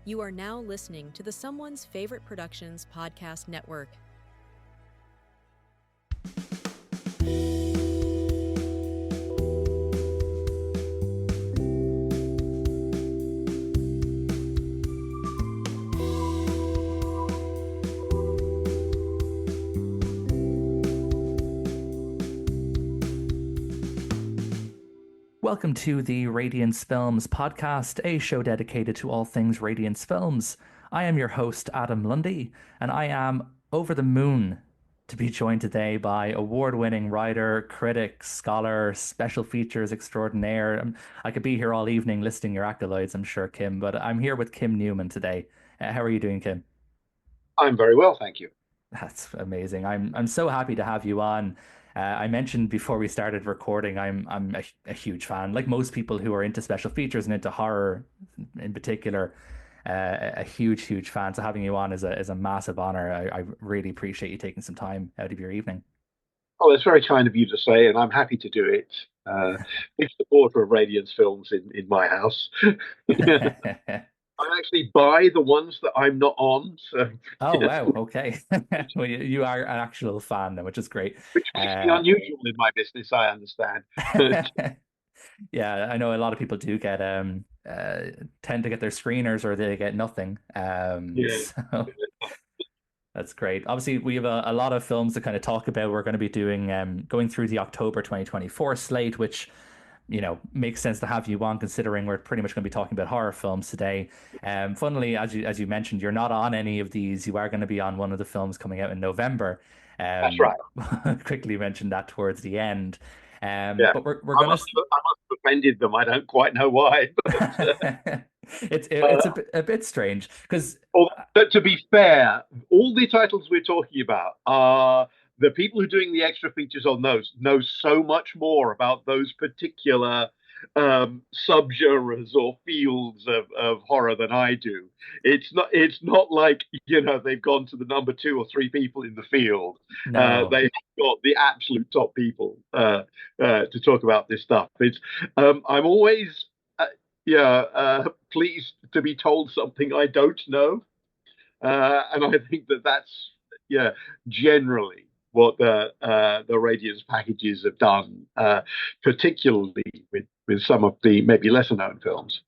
You are now listening to the Someone's Favorite Productions podcast network. Welcome to the Radiance Films Podcast, a show dedicated to all things Radiance Films. I am your host, Adam Lundy, and I am over the moon to be joined today by award-winning writer, critic, scholar, special features extraordinaire. I could be here all evening listing your accolades, I'm sure, Kim, but I'm here with Kim Newman today. How are you doing, Kim? I'm very well, thank you. That's amazing. I'm so happy to have you on. I mentioned before we started recording, I'm a huge fan. Like most people who are into special features and into horror in particular, a huge fan. So having you on is a massive honor. I really appreciate you taking some time out of your evening. Oh, it's very kind of you to say, and I'm happy to do it. Big supporter of Radiance Films in my house. I actually buy the ones that I'm not on. So, Oh, yes, wow. Okay. Well, you are an actual fan, then, which is great. which makes me unusual in my business, I understand. Yeah, I know a lot of people do get tend to get their screeners or they get nothing. Yeah. So that's great. Obviously, we have a lot of films to kind of talk about. We're going to be doing going through the October 2024 slate, which makes sense to have you on, considering we're pretty much going to be talking about horror films today. Funnily, as you mentioned, you're not on any of these. You are going to be on one of the films coming out in November. That's right. Quickly mentioned that towards the end. Yeah. But we're going to. I must have offended them. I don't quite know why. It's a bit strange because But to be fair, all the titles we're talking about are the people who are doing the extra features on those know so much more about those particular subgenres or fields of horror than I do. It's not like they've gone to the number 2 or 3 people in the field. no. They've got the absolute top people to talk about this stuff. I'm always pleased to be told something I don't know. And I think that's generally what the Radiance packages have done, particularly with some of the maybe lesser known films.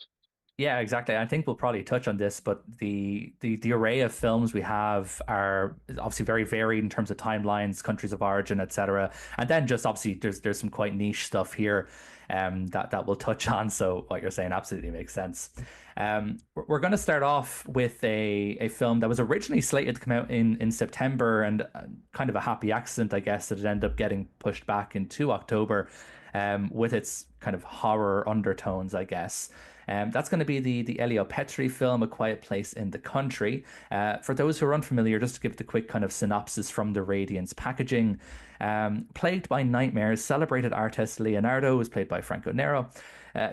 Yeah, exactly. I think we'll probably touch on this, but the array of films we have are obviously very varied in terms of timelines, countries of origin, etc. And then just obviously there's some quite niche stuff here that we'll touch on. So what you're saying absolutely makes sense. We're going to start off with a film that was originally slated to come out in September, and kind of a happy accident, I guess, that it ended up getting pushed back into October, with its kind of horror undertones, I guess. That's going to be the Elio Petri film, A Quiet Place in the Country. For those who are unfamiliar, just to give the quick kind of synopsis from the Radiance packaging. Plagued by nightmares, celebrated artist Leonardo, who is played by Franco Nero,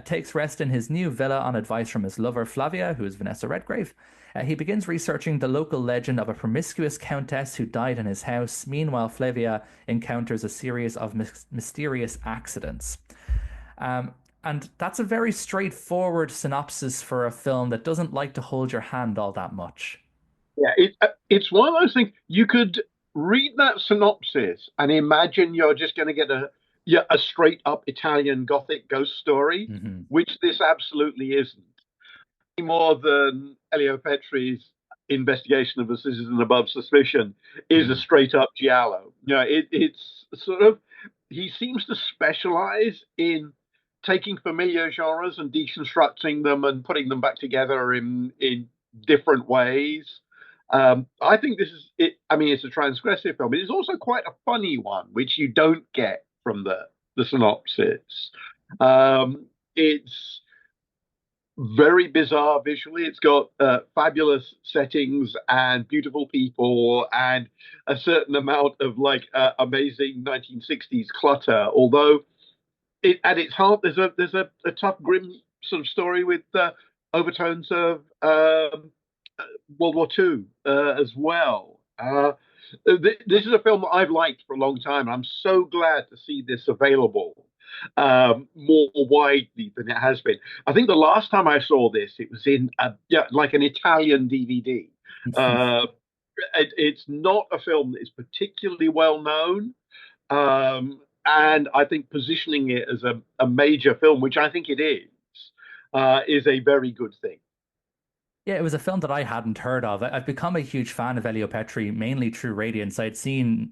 takes rest in his new villa on advice from his lover Flavia, who is Vanessa Redgrave. He begins researching the local legend of a promiscuous countess who died in his house. Meanwhile, Flavia encounters a series of mysterious accidents. And that's a very straightforward synopsis for a film that doesn't like to hold your hand all that much. Yeah, it's one of those things. You could read that synopsis and imagine you're just going to get a straight up Italian Gothic ghost story, which this absolutely isn't. More than Elio Petri's investigation of a citizen above suspicion is a straight up giallo. It's sort of, he seems to specialize in taking familiar genres and deconstructing them and putting them back together in different ways. I think this is it. I mean, it's a transgressive film, but it's also quite a funny one, which you don't get from the synopsis. It's very bizarre visually. It's got fabulous settings and beautiful people and a certain amount of amazing 1960s clutter. Although at its heart, there's a tough, grim sort of story with overtones of World War II as well. This is a film that I've liked for a long time. I'm so glad to see this available. more widely than it has been. I think the last time I saw this, it was in like an Italian DVD. Uh, it's not a film that is particularly well known. And I think positioning it as a major film, which I think it is a very good thing. Yeah, it was a film that I hadn't heard of. I've become a huge fan of Elio Petri mainly through Radiance. I'd seen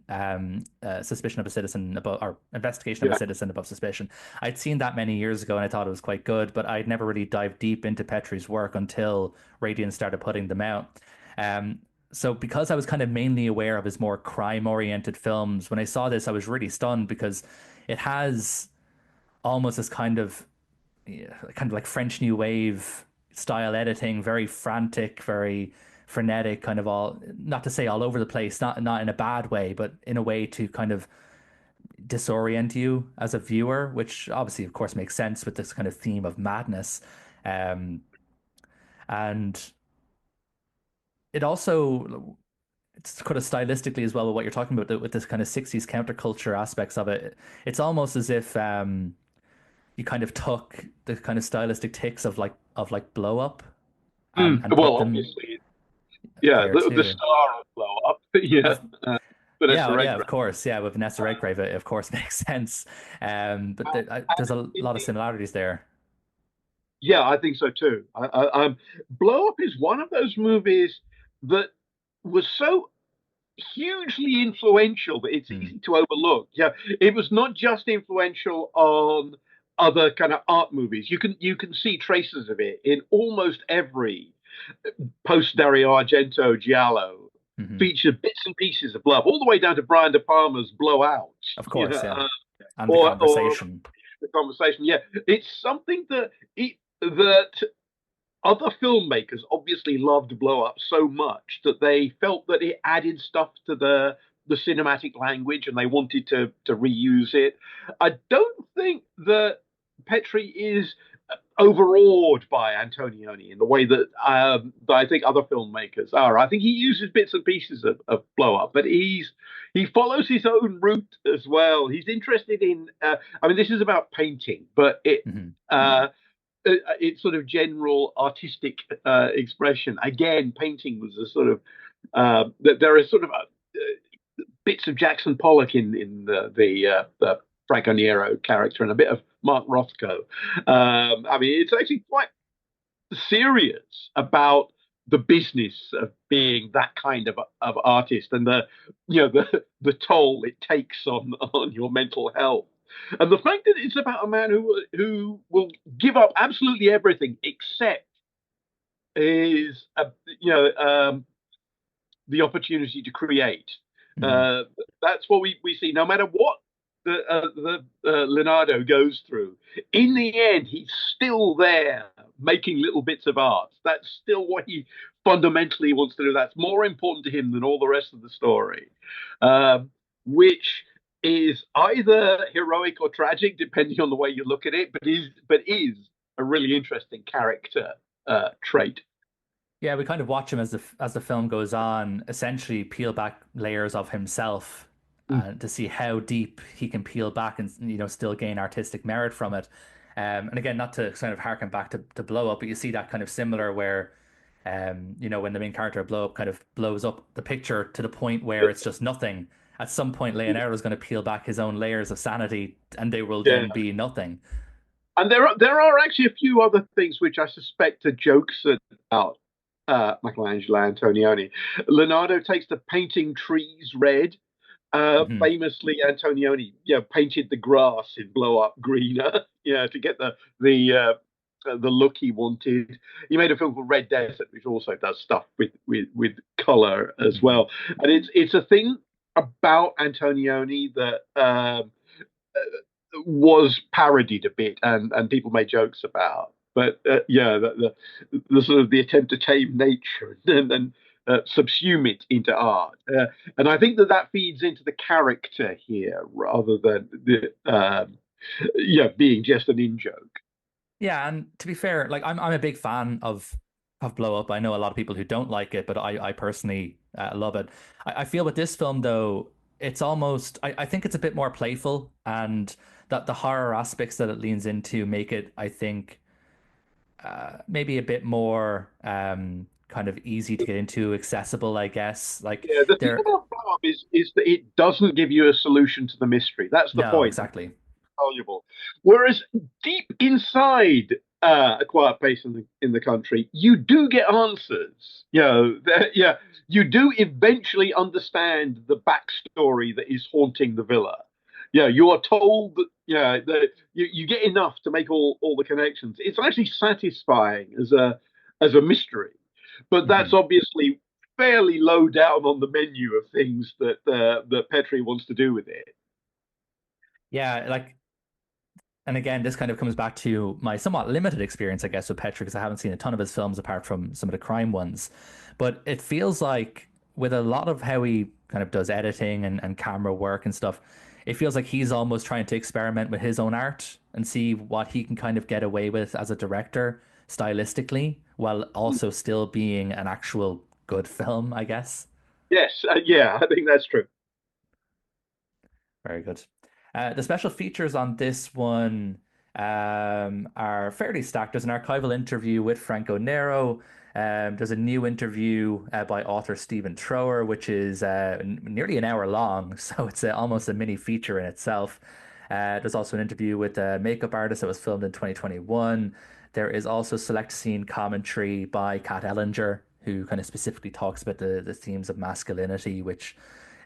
Suspicion of a Citizen above, or Investigation of a Yeah. Citizen Above Suspicion. I'd seen that many years ago and I thought it was quite good, but I'd never really dived deep into Petri's work until Radiance started putting them out. Um, so because I was kind of mainly aware of his more crime-oriented films, when I saw this, I was really stunned because it has almost this kind of like French New Wave style editing, very frantic, very frenetic, kind of all, not to say all over the place, not in a bad way, but in a way to kind of disorient you as a viewer, which obviously, of course, makes sense with this kind of theme of madness. Um, and it also it's kind of stylistically as well with what you're talking about with this kind of 60s counterculture aspects of it. It's almost as if you kind of took the kind of stylistic ticks of like Blow Up and put Well, them obviously, yeah, there the too. star of Blow Up, yeah, Of Vanessa yeah, yeah, of Redgrave. course, yeah, with Vanessa Redgrave, it of course makes sense. But there's a lot of similarities there. Yeah, I think so too. Blow Up is one of those movies that was so hugely influential that it's Hmm. easy to overlook. Yeah, it was not just influential on other kind of art movies. You can see traces of it in almost every post Dario Argento giallo. Hmm. Featured bits and pieces of love, all the way down to Brian De Palma's Blowout. Of You course, know, yeah, and the or conversation. the conversation. Yeah, it's something that other filmmakers obviously loved Blow Up so much that they felt that it added stuff to the cinematic language and they wanted to reuse it. I don't think that Petri is overawed by Antonioni in the way that I think other filmmakers are. I think he uses bits and pieces of Blow Up, but he follows his own route as well. He's interested in. I mean, this is about painting, but Hmm. uh, it's sort of general artistic expression. Again, painting was a sort of there are sort of bits of Jackson Pollock in the Franco Nero character and a bit of Mark Rothko. I mean, it's actually quite serious about the business of being that kind of artist and the toll it takes on your mental health. And the fact that it's about a man who will give up absolutely everything except is the opportunity to create. Hmm. Uh, that's what we see. No matter what the Leonardo goes through, in the end, he's still there making little bits of art. That's still what he fundamentally wants to do. That's more important to him than all the rest of the story, which is either heroic or tragic, depending on the way you look at it. But is a really interesting character trait. Yeah, we kind of watch him as the film goes on, essentially peel back layers of himself to see how deep he can peel back and still gain artistic merit from it. And again, not to kind of harken back to Blow Up, but you see that kind of similar where when the main character Blow Up kind of blows up the picture to the point where it's just nothing. At some point, Leonardo is going to peel back his own layers of sanity, and they will Yeah. then be nothing. And there are actually a few other things which I suspect are jokes about Michelangelo Antonioni. Leonardo takes to painting trees red. Hmm. Famously, Antonioni, painted the grass in Blow Up greener, to get the look he wanted. He made a film called Red Desert, which also does stuff with color as Hmm. well. And it's a thing about Antonioni that was parodied a bit and people made jokes about. But yeah, the sort of the attempt to tame nature and subsume it into art, and I think that feeds into the character here rather than the being just an in joke. Yeah, and to be fair, like I'm a big fan of Blow Up. I know a lot of people who don't like it, but I personally love it. I feel with this film though, it's almost I think it's a bit more playful, and that the horror aspects that it leans into make it, I think, maybe a bit more kind of easy to get into, accessible, I guess. Like Yeah, the thing there, about Blow Up is that it doesn't give you a solution to the mystery. That's the no, point. exactly. Valuable. Whereas deep inside A Quiet Place in the Country, you do get answers. Yeah, you do eventually understand the backstory that is haunting the villa. Yeah, you are told that. Yeah, that you get enough to make all the connections. It's actually satisfying as a mystery, but that's Mhm. obviously fairly low down on the menu of things that Petri wants to do with it. Yeah, like, and again, this kind of comes back to my somewhat limited experience, I guess, with Petri, because I haven't seen a ton of his films apart from some of the crime ones. But it feels like with a lot of how he kind of does editing and camera work and stuff, it feels like he's almost trying to experiment with his own art and see what he can kind of get away with as a director stylistically, while also still being an actual good film, I guess. Yes, yeah, I think that's true. Very good. The special features on this one are fairly stacked. There's an archival interview with Franco Nero. There's a new interview by author Stephen Trower, which is nearly an hour long, so it's almost a mini feature in itself. There's also an interview with a makeup artist that was filmed in 2021. There is also select scene commentary by Kat Ellinger, who kind of specifically talks about the themes of masculinity, which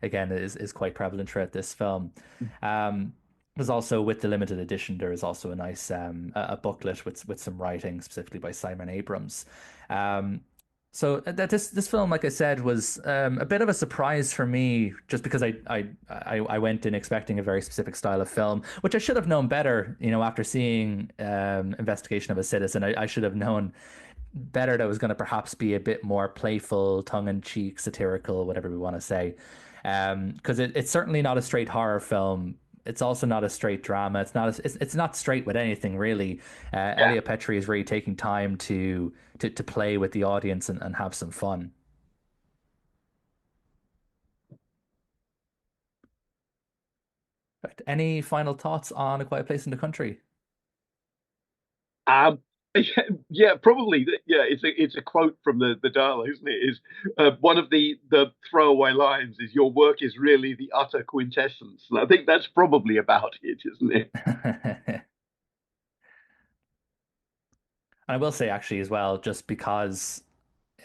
again is quite prevalent throughout this film. Um, there's also with the limited edition, there is also a nice a booklet with some writing specifically by Simon Abrams. Um, so that this film, like I said, was a bit of a surprise for me, just because I went in expecting a very specific style of film, which I should have known better. After seeing Investigation of a Citizen, I should have known better that was going to perhaps be a bit more playful, tongue-in-cheek, satirical, whatever we want to say. Because it's certainly not a straight horror film. It's also not a straight drama. It's not straight with anything really. Yeah. Elliot Petrie is really taking time to play with the audience and have some fun. But any final thoughts on A Quiet Place in the Country? Um, yeah, probably. Yeah, it's a quote from the dialogue, isn't it? Is one of the throwaway lines is "Your work is really the utter quintessence," and I think that's probably about it, isn't it? I will say actually as well, just because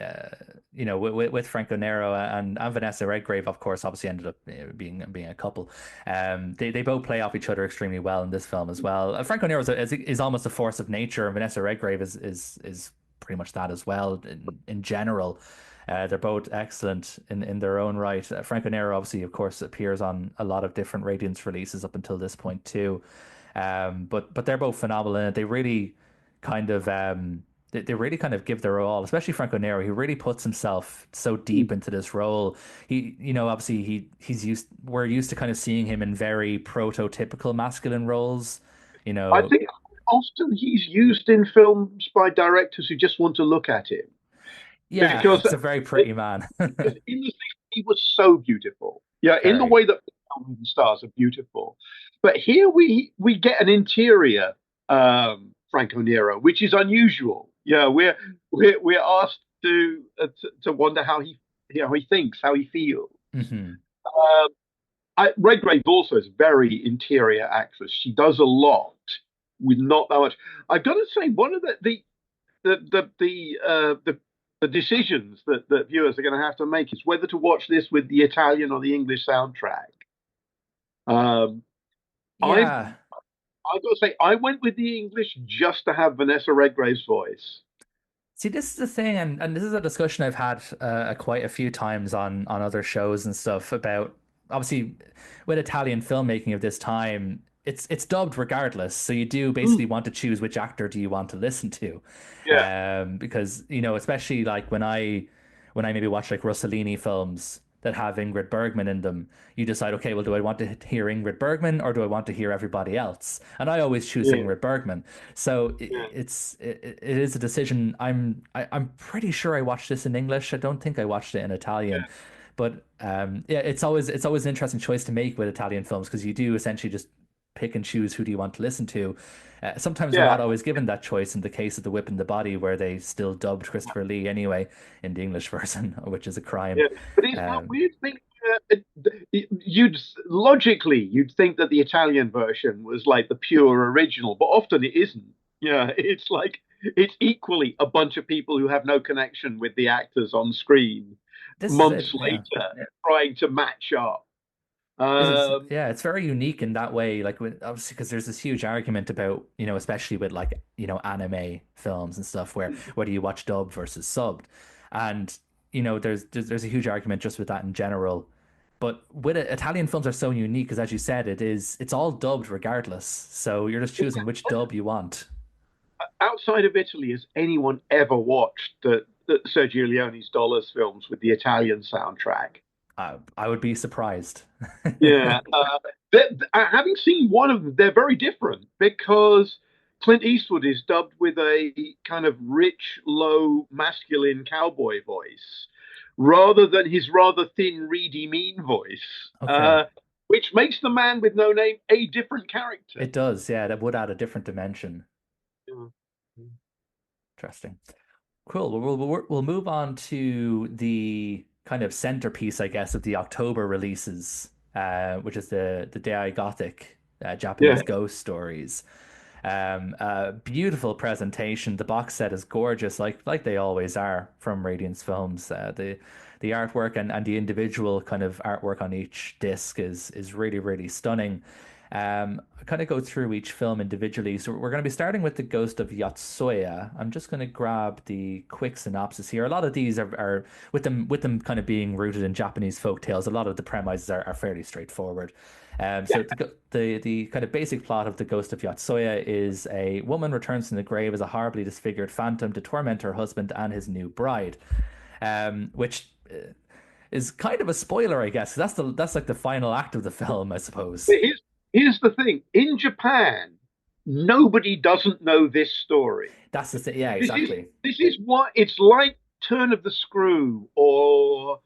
uh, with Franco Nero and Vanessa Redgrave, of course, obviously ended up being a couple. They both play off each other extremely well in this film as well. Franco Nero is almost a force of nature, and Vanessa Redgrave is pretty much that as well in general. They're both excellent in their own right. Franco Nero, obviously, of course, appears on a lot of different Radiance releases up until this point too. But they're both phenomenal in it. They really kind of give their all, especially Franco Nero. He really puts himself so deep into this role. Obviously we're used to kind of seeing him in very prototypical masculine roles. You I know, think often he's used in films by directors who just want to look at him yeah, because he's a very pretty man. because in the 60s he was so beautiful. Yeah, in the Very. way that film stars are beautiful. But here we get an interior Franco Nero, which is unusual. Yeah, we're asked to wonder how he thinks, how he feels. Hmm. Um, Redgrave also is a very interior actress. She does a lot with not that much. I've got to say, one of the decisions that viewers are going to have to make is whether to watch this with the Italian or the English soundtrack. Um, I've Yeah. I've got to say, I went with the English just to have Vanessa Redgrave's voice. See, this is the thing, and this is a discussion I've had quite a few times on other shows and stuff about obviously with Italian filmmaking of this time, it's dubbed regardless. So you do basically Mm, want to choose which actor do you want to listen to, yeah, because especially like when I maybe watch like Rossellini films that have Ingrid Bergman in them, you decide, okay, well, do I want to hear Ingrid Bergman or do I want to hear everybody else? And I always choose yeah, Ingrid Bergman. So yeah. it is a decision. I'm pretty sure I watched this in English. I don't think I watched it in Italian, But yeah, it's always an interesting choice to make with Italian films because you do essentially just pick and choose who do you want to listen to. Sometimes we're Yeah, not always given that choice in the case of The Whip and the Body, where they still dubbed Christopher Lee anyway in the English version, which is a crime. yeah. But is that Um, weird thing? You'd think that the Italian version was like the pure original, but often it isn't. Yeah, it's like it's equally a bunch of people who have no connection with the actors on screen this is it. months Yeah. later trying to match up. This is, Um, yeah, it's very unique in that way. Like, obviously, because there's this huge argument about, especially with like, anime films and stuff, where whether you watch dub versus subbed, and there's a huge argument just with that in general. But with it, Italian films are so unique because, as you said, it's all dubbed regardless. So you're just choosing which dub you want. Outside of Italy, has anyone ever watched the Sergio Leone's Dollars films with the Italian soundtrack? I would be surprised. Yeah, having seen one of them, they're very different because Clint Eastwood is dubbed with a kind of rich, low, masculine cowboy voice rather than his rather thin, reedy, mean voice, Okay. which makes the man with no name a different character. It does, yeah, that would add a different dimension. Yeah. Interesting. Cool. We'll move on to the kind of centerpiece, I guess, of the October releases, which is the Daiei Gothic Yeah. Japanese ghost stories. Beautiful presentation. The box set is gorgeous, like they always are from Radiance Films. The artwork and the individual kind of artwork on each disc is really, really stunning. I kind of go through each film individually. So we're going to be starting with The Ghost of Yotsuya. I'm just going to grab the quick synopsis here. A lot of these are with them kind of being rooted in Japanese folk tales. A lot of the premises are fairly straightforward. Yeah. So the kind of basic plot of The Ghost of Yotsuya is a woman returns from the grave as a horribly disfigured phantom to torment her husband and his new bride, which is kind of a spoiler, I guess. That's like the final act of the film, I suppose. But here's the thing: in Japan, nobody doesn't know this story. That's the thing. Yeah, This is exactly. this is what it's like. Turn of the Screw or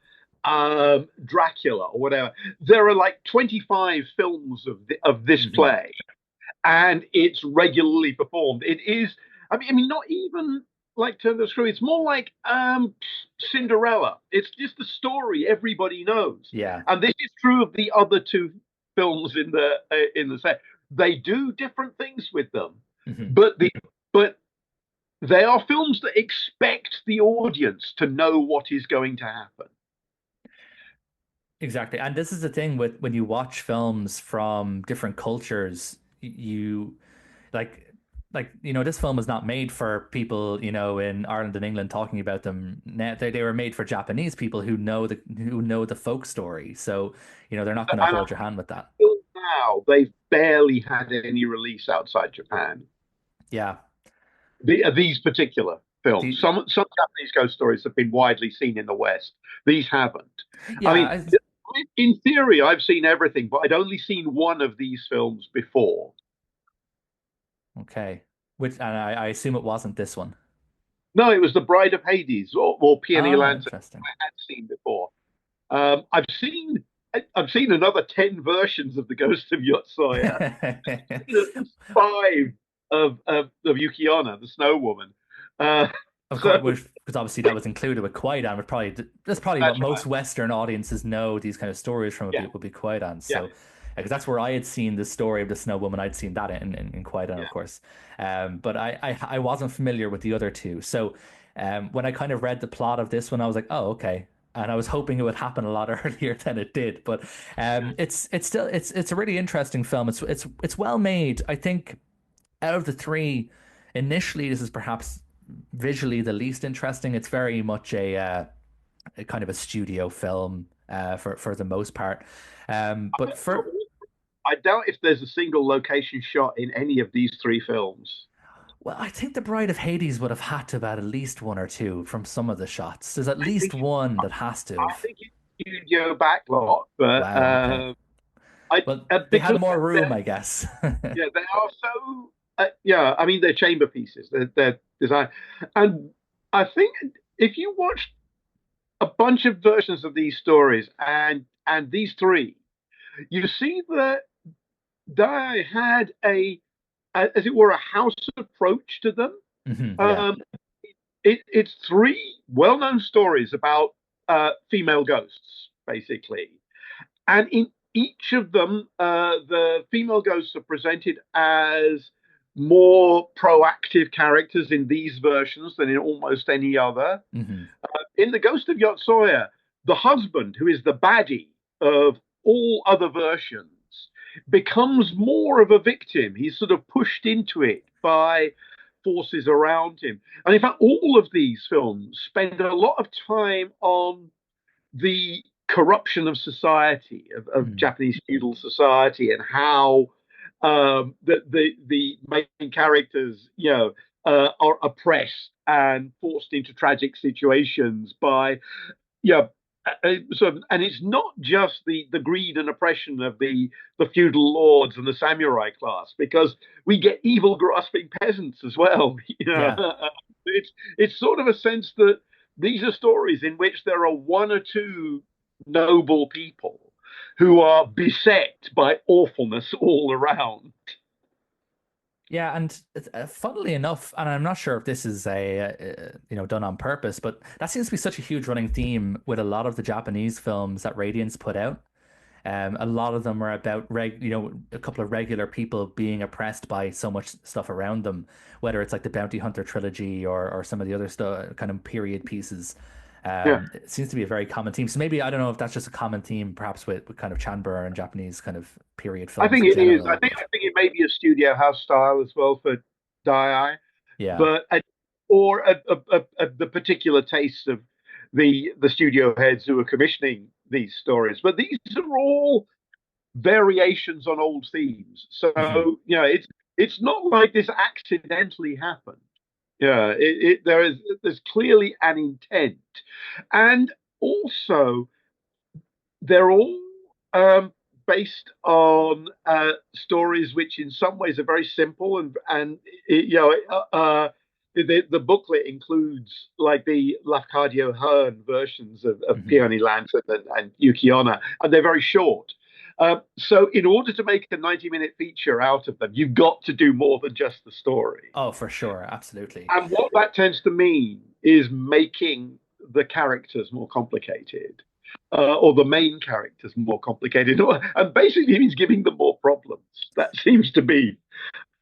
Dracula or whatever. There are like 25 films of this Hmm. play, and it's regularly performed. It is. I mean, not even like Turn of the Screw. It's more like Cinderella. It's just the story everybody knows, Yeah. and this is true of the other two films in the set. They do different things with them, Hmm. but but they are films that expect the audience to know what is going to happen. Exactly. And this is the thing with when you watch films from different cultures, you like this film was not made for people, in Ireland and England talking about them. They were made for Japanese people who know the folk story. So, they're not going to And hold your hand with that. until now, they've barely had any release outside Japan. Yeah. These particular films, The some Japanese ghost stories have been widely seen in the West. These haven't. I yeah, mean, in theory, I've seen everything, but I'd only seen one of these films before. okay. Which and I assume it wasn't this one. No, it was The Bride of Hades or Peony Oh, Lantern. interesting. I had seen before. I've seen another 10 versions of The Ghost of Yotsuya. Five of Yukiona, the Snow Woman. Uh, Of so course, because obviously that was included with Kwaidan. That's probably what that's most right. Western audiences know these kind of stories from Yeah, would be Kwaidan. yeah, So, because that's where I had seen the story of the Snow Woman, I'd seen that in Kwaidan, yeah. of course. But I wasn't familiar with the other two. So, when I kind of read the plot of this one, I was like, oh, okay. And I was hoping it would happen a lot earlier than it did. But it's a really interesting film. It's well made. I think out of the three, initially this is perhaps visually the least interesting. It's very much a kind of a studio film for the most part. But for I doubt if there's a single location shot in any of these three films. well, I think The Bride of Hades would have had to have had at least one or two from some of the shots. There's at I least think one that has to I have. think it's studio backlot, but Wow, okay. I Well, they had because more they're, room, I guess. yeah, they are so yeah. I mean, they're chamber pieces. They're designed, and I think if you watch a bunch of versions of these stories, and these three, you see that Daiei had as it were, a house approach to them. Yeah. Um, it's three well-known stories about female ghosts, basically, and in each of them, the female ghosts are presented as more proactive characters in these versions than in almost any other. Hmm. In The Ghost of Yotsuya, the husband, who is the baddie of all other versions, becomes more of a victim. He's sort of pushed into it by forces around him. And in fact, all of these films spend a lot of time on the corruption of society, of Japanese feudal society, and how the main characters, are oppressed and forced into tragic situations by, yeah. And it's not just the greed and oppression of the feudal lords and the samurai class, because we get evil grasping peasants as well. Yeah. It's sort of a sense that these are stories in which there are one or two noble people who are beset by awfulness all around. Yeah, and funnily enough, and I'm not sure if this is done on purpose, but that seems to be such a huge running theme with a lot of the Japanese films that Radiance put out. A lot of them are about a couple of regular people being oppressed by so much stuff around them, whether it's like the Bounty Hunter trilogy or some of the other stuff, kind of period pieces. Yeah, It seems to be a very common theme. So maybe I don't know if that's just a common theme, perhaps with kind of Chanbara and Japanese kind of period I films think in it is. general. I think it may be a studio house style as well for Daiei, Yeah. but the particular tastes of the studio heads who are commissioning these stories. But these are all variations on old themes. So Hmm. it's not like this accidentally happened. Yeah, there's clearly an intent, and also they're all based on stories which, in some ways, are very simple, and the booklet includes like the Lafcadio Hearn versions of Hmm. Peony Lantern and Yukiona, and they're very short. So, in order to make a 90-minute feature out of them, you've got to do more than just the story. Oh, for sure, absolutely. And what that tends to mean is making the characters more complicated, or the main characters more complicated, and basically means giving them more problems. That seems to be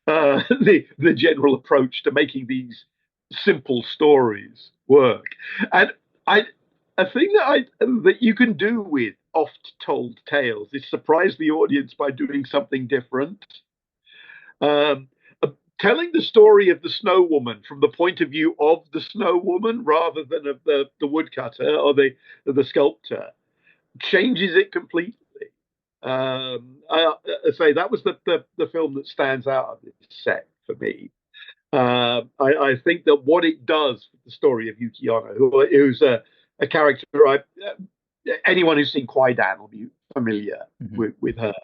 the general approach to making these simple stories work. And I a thing that you can do with oft told tales is surprise the audience by doing something different. Um, Telling the story of the snow woman from the point of view of the snow woman rather than of the woodcutter or the sculptor changes it completely. I say that was the film that stands out of this set for me. I think that what it does with the story of Yukiano, who's a character, anyone who's seen Kwaidan will be familiar Hmm. with her.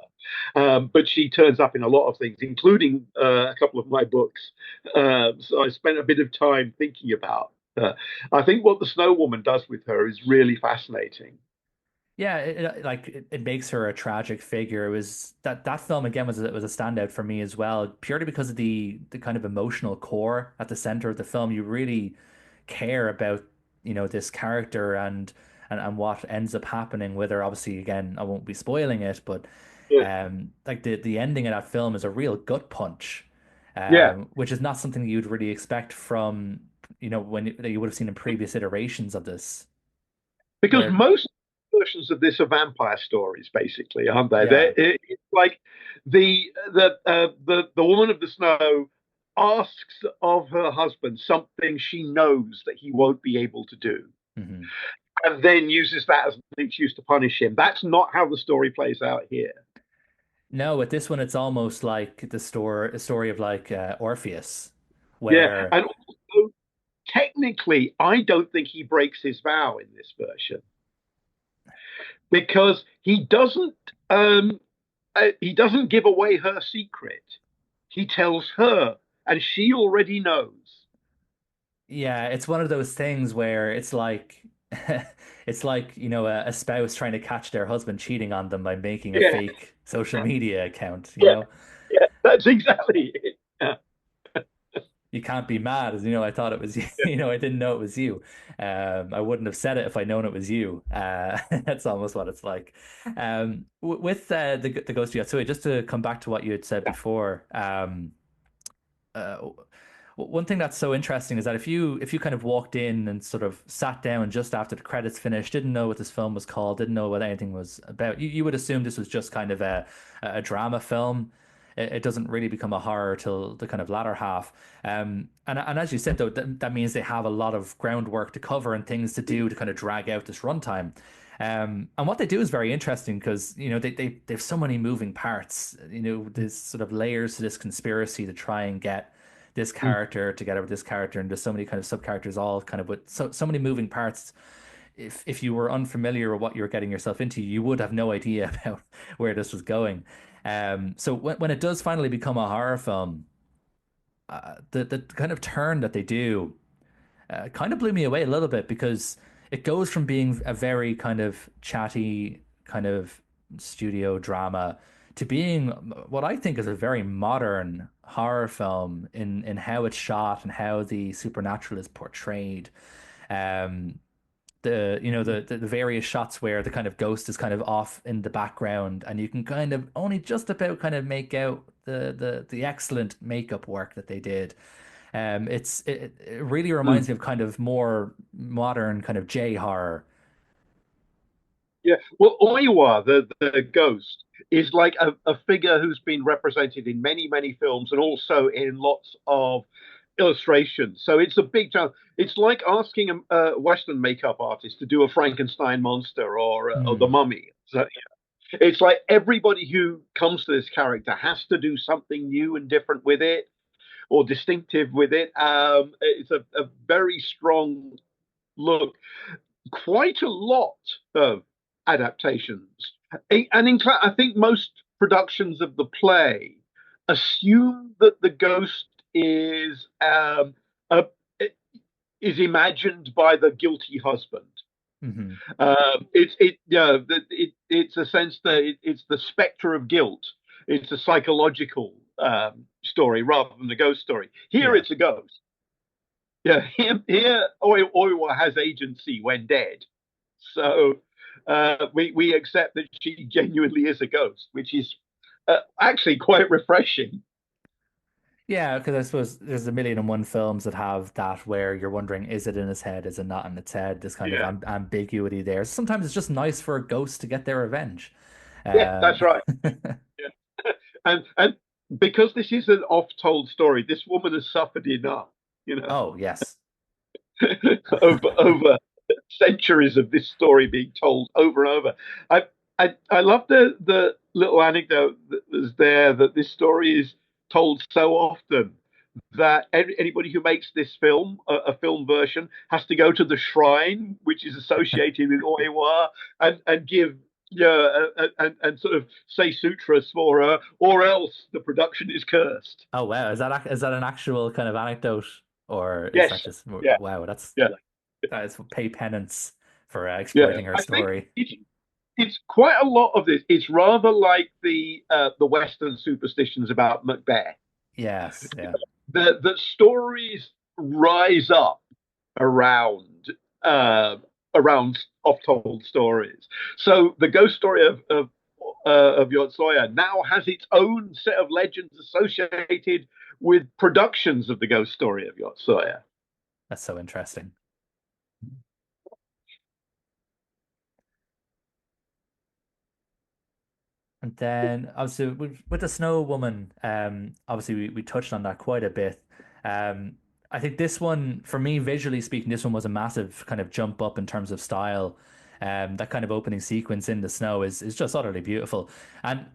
But she turns up in a lot of things, including a couple of my books. So I spent a bit of time thinking about her. I think what the Snow Woman does with her is really fascinating. Yeah, it makes her a tragic figure. It was that film again was a standout for me as well, purely because of the kind of emotional core at the center of the film. You really care about, this character and what ends up happening with her. Obviously, again, I won't be spoiling it, but Yeah, like the ending of that film is a real gut punch, yeah, which is not something you'd really expect from, that you would have seen in previous iterations of this, because where most versions of this are vampire stories, basically, aren't they? yeah. It's like the woman of the snow asks of her husband something she knows that he won't be able to do, Mhm. and then uses that as an excuse to punish him. That's not how the story plays out here. No, with this one, it's almost like a story of like Orpheus, Yeah, where and also, technically, I don't think he breaks his vow in this version because um, he doesn't give away her secret. He tells her, and she already knows. yeah, it's one of those things where it's like It's like, a spouse trying to catch their husband cheating on them by making a Yeah, fake social media account, yeah, yeah. That's exactly it. Yeah, You can't be mad, as I thought it was you. yeah. I didn't know it was you. I wouldn't have said it if I'd known it was you. That's almost what it's like. With the Ghost of Yotsuya, just to come back to what you had said before, uh, one thing that's so interesting is that if you kind of walked in and sort of sat down just after the credits finished, didn't know what this film was called, didn't know what anything was about, you would assume this was just kind of a drama film. It doesn't really become a horror till the kind of latter half. And as you said though, that means they have a lot of groundwork to cover and things to do to kind of drag out this runtime. And what they do is very interesting because they have so many moving parts. There's sort of layers to this conspiracy to try and get this Mm. character together with this character, and there's so many kind of sub characters, all kind of with so many moving parts. If you were unfamiliar with what you were getting yourself into, you would have no idea about where this was going. So when it does finally become a horror film, the kind of turn that they do kind of blew me away a little bit because it goes from being a very kind of chatty kind of studio drama to being what I think is a very modern horror film in how it's shot and how the supernatural is portrayed. Um, the various shots where the kind of ghost is kind of off in the background and you can kind of only just about kind of make out the excellent makeup work that they did. It really reminds Mm. me of kind of more modern kind of J horror. Yeah. Well, Oiwa, the ghost, is like a figure who's been represented in many, many films and also in lots of illustrations. So it's a big challenge. It's like asking a Western makeup artist to do a Frankenstein monster or the Hmm. Mummy. So yeah. It's like everybody who comes to this character has to do something new and different with it or distinctive with it. It's a very strong look, quite a lot of adaptations. I think most productions of the play assume that the ghost a, is imagined by the guilty husband. Hmm. It's a sense that it's the specter of guilt. It's a psychological story rather than a ghost story. Here, Yeah. it's a ghost. Yeah, here Oiwa has agency when dead. So we accept that she genuinely is a ghost, which is actually quite refreshing. Yeah, because I suppose there's a million and one films that have that where you're wondering, is it in his head? Is it not in its head? This kind of Yeah, ambiguity there. Sometimes it's just nice for a ghost to get their revenge. yeah, Um, that's right. Yeah, and because this is an oft-told story, this woman has suffered enough, you know, oh, yes. over centuries of this story being told over and over. I love the little anecdote that was there that this story is told so often that anybody who makes this film, a film version, has to go to the shrine, which is associated with Oiwa, and give yeah, and sort of say sutras for her, or else the production is cursed. Oh, wow. Is that an actual kind of anecdote, or is that Yes, just yeah, wow? That's yeah, that is pay penance for yeah. exploiting her I think story. it's quite a lot of this. It's rather like the Western superstitions about Macbeth. Yes, yeah. The stories rise up around uh, around oft-told stories. So the ghost story of Yotsuya now has its own set of legends associated with productions of the ghost story of Yotsuya. That's so interesting. And then obviously with the Snow Woman, obviously we touched on that quite a bit. I think this one, for me, visually speaking, this one was a massive kind of jump up in terms of style. That kind of opening sequence in the snow is just utterly beautiful. And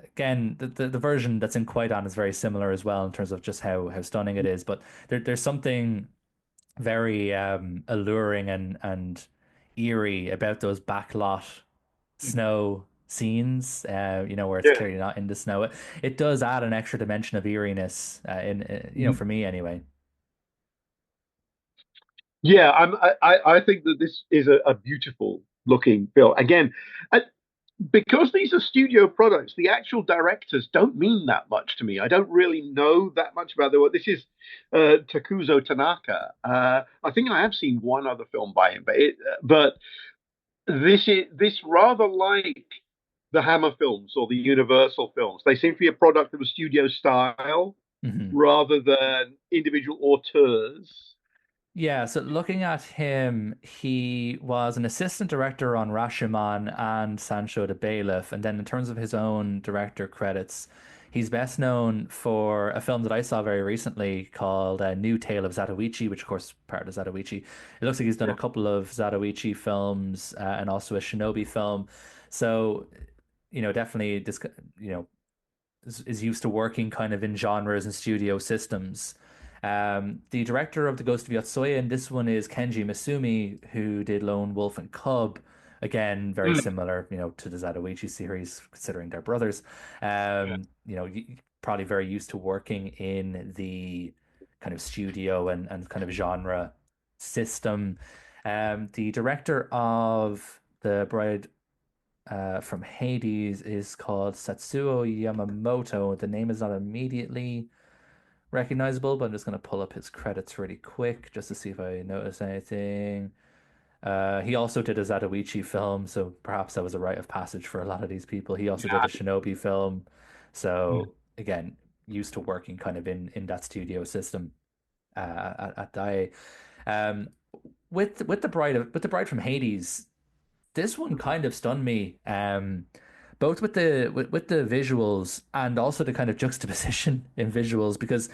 again, the version that's in Kwaidan is very similar as well in terms of just how stunning it is. But there's something very alluring and eerie about those backlot snow scenes, where it's Yeah. clearly not in the snow. It does add an extra dimension of eeriness, in Mhm. for me anyway. Yeah, I think that this is a beautiful looking film. Again, I, because these are studio products, the actual directors don't mean that much to me. I don't really know that much about their work. This is Takuzo Tanaka. I think I have seen one other film by him, but this rather like the Hammer films or the Universal films. They seem to be a product of a studio style Hmm. rather than individual auteurs. Yeah, so looking at him, he was an assistant director on Rashomon and Sancho the Bailiff. And then in terms of his own director credits, he's best known for a film that I saw very recently called New Tale of Zatoichi, which of course is part of Zatoichi. It looks like he's done a Yeah. couple of Zatoichi films and also a Shinobi film. So, definitely this, you know, is used to working kind of in genres and studio systems. The director of The Ghost of Yotsuya in this one is Kenji Misumi, who did Lone Wolf and Cub. Again, very Mm, similar, to the Zatoichi series, considering they're brothers. yeah. Probably very used to working in the kind of studio and kind of genre system. The director of The Bride from Hades is called Satsuo Yamamoto. The name is not immediately recognizable, but I'm just going to pull up his credits really quick just to see if I notice anything. He also did a Zatoichi film, so perhaps that was a rite of passage for a lot of these people. He also did a Shinobi film, Yeah. so again, used to working kind of in that studio system at Daiei. Um, with the bride from Hades, this one kind of stunned me, both with the visuals and also the kind of juxtaposition in visuals, because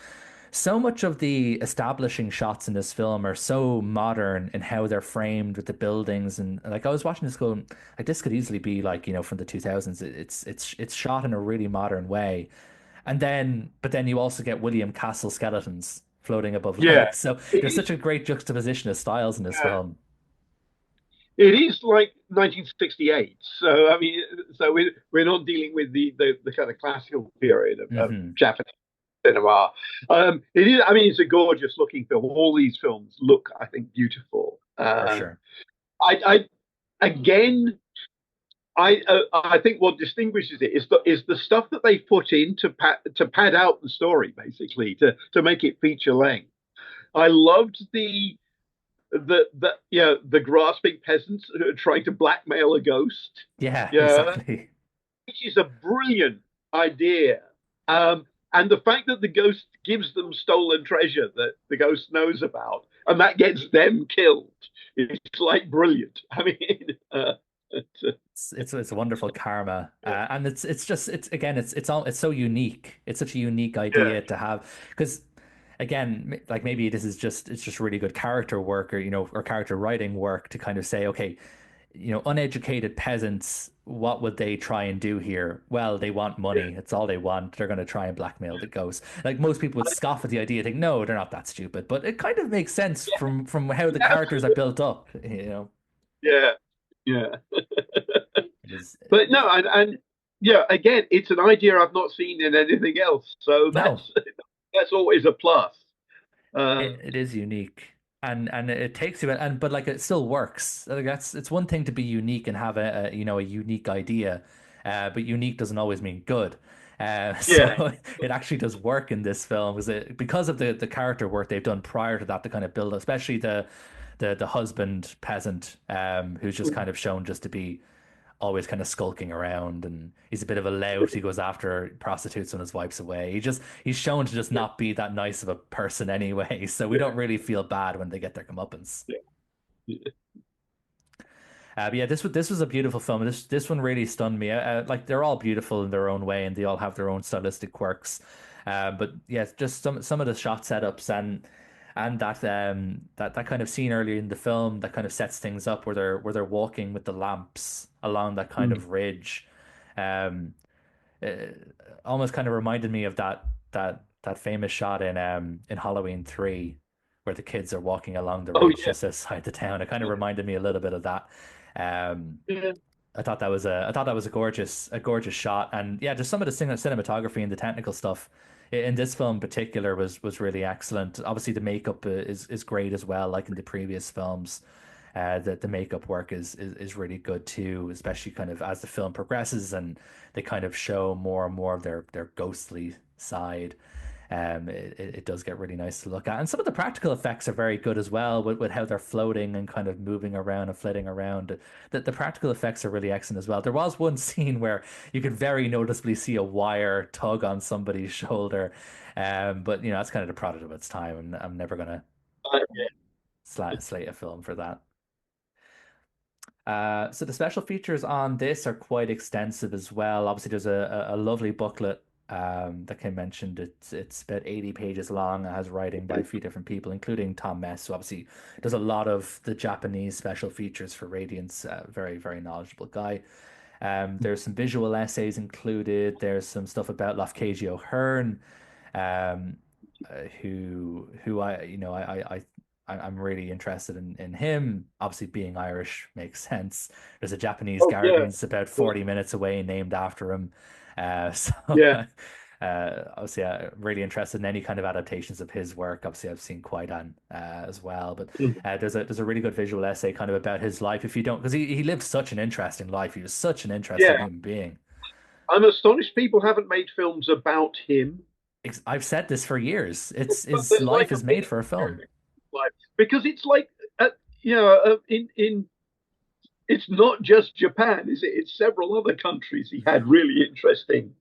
so much of the establishing shots in this film are so modern in how they're framed with the buildings, and like I was watching this going, like this could easily be like from the 2000s. It's shot in a really modern way, and then but then you also get William Castle skeletons floating above Yeah. lakes. So It there's is, such a great juxtaposition of styles in this uh, film. it is like 1968. So I mean, so we're not dealing with the kind of classical period of Hmm. Japanese cinema. It is. I mean, it's a gorgeous looking film. All these films look, I think, beautiful. For sure. I again, I think what distinguishes it is the stuff that they put in to pad out the story, basically to make it feature length. I loved the grasping peasants who are trying to blackmail a ghost. Yeah, Yeah, exactly. which is a brilliant idea. And the fact that the ghost gives them stolen treasure that the ghost knows about, and that gets them killed, it's like brilliant. I mean, It's a wonderful karma, and it's just it's so unique. It's such a unique yeah, idea to have because again, like maybe this is just it's just really good character work or or character writing work to kind of say, okay, uneducated peasants, what would they try and do here? Well, they want money. It's all they want. They're going to try and blackmail the ghost. Like most people would scoff at the idea, think, no, they're not that stupid. But it kind of makes sense from how the yeah, characters are built up. yeah, yeah. It is But no, and yeah, again, it's an idea I've not seen in anything else, so no. that's always a plus. It, Um, it is unique and it takes you and but like it still works. Like it's one thing to be unique and have a unique idea, but unique doesn't always mean good. yeah, So it actually does work in this film because of the character work they've done prior to that to kind of build, especially the husband peasant, who's just kind of shown just to be always kind of skulking around, and he's a bit of a lout. He goes after prostitutes when his wife's away. He's shown to just not be that nice of a person anyway. So we yeah, don't really feel bad when they get their comeuppance. yeah, yeah. But yeah, this was a beautiful film. This one really stunned me. Like they're all beautiful in their own way, and they all have their own stylistic quirks. But yeah, just some of the shot setups and that kind of scene earlier in the film that kind of sets things up where they're walking with the lamps along that kind Mm. of ridge. Um, it almost kind of reminded me of that famous shot in Halloween 3 where the kids are walking along the Oh ridge yeah, just outside the town. It kind of reminded me a little bit of that. Um, yeah, I thought that was a gorgeous shot, and yeah, just some of the cinematography and the technical stuff. in this film in particular was really excellent. Obviously, the makeup is great as well, like in the previous films. That the makeup work is really good too, especially kind of as the film progresses and they kind of show more and more of their ghostly side. It does get really nice to look at, and some of the practical effects are very good as well with how they're floating and kind of moving around and flitting around. The practical effects are really excellent as well. There was one scene where you could very noticeably see a wire tug on somebody's shoulder, but you know that's kind of the product of its time, and I'm never gonna Yeah. slate a film for that. So the special features on this are quite extensive as well. Obviously, there's a lovely booklet that Kim mentioned. It's about 80 pages long. It has writing by a few different people, including Tom Mess. So obviously, there's a lot of the Japanese special features for Radiance. Very, very knowledgeable guy. There's some visual essays included. There's some stuff about Lafcadio O'Hearn, um, who I'm really interested in him. Obviously, being Irish makes sense. There's a Japanese Oh yeah. Guardians about 40 minutes away named after him. So Yeah. obviously, I'm really interested in any kind of adaptations of his work. Obviously, I've seen Kwaidan as well, but there's a really good visual essay kind of about his life. If you don't, because he lived such an interesting life. He was such an interesting Yeah. human being. I'm astonished people haven't made films about him. I've said this for years. It's But his there's life like a is made big for a film. like because it's like in it's not just Japan, is it? It's several other countries. He had really interesting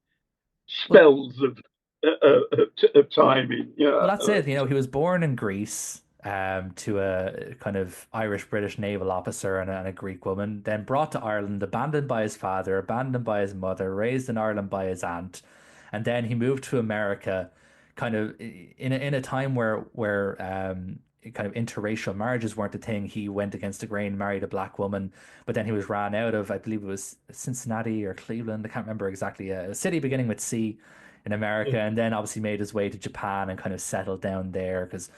Well, spells of time in. Well, that's it. You know, he was born in Greece, to a kind of Irish British naval officer and a Greek woman, then brought to Ireland, abandoned by his father, abandoned by his mother, raised in Ireland by his aunt, and then he moved to America, kind of in a time where kind of interracial marriages weren't a thing. He went against the grain, married a black woman, but then he was ran out of, I believe it was Cincinnati or Cleveland, I can't remember exactly, a city beginning with C in America, and then obviously made his way to Japan and kind of settled down there because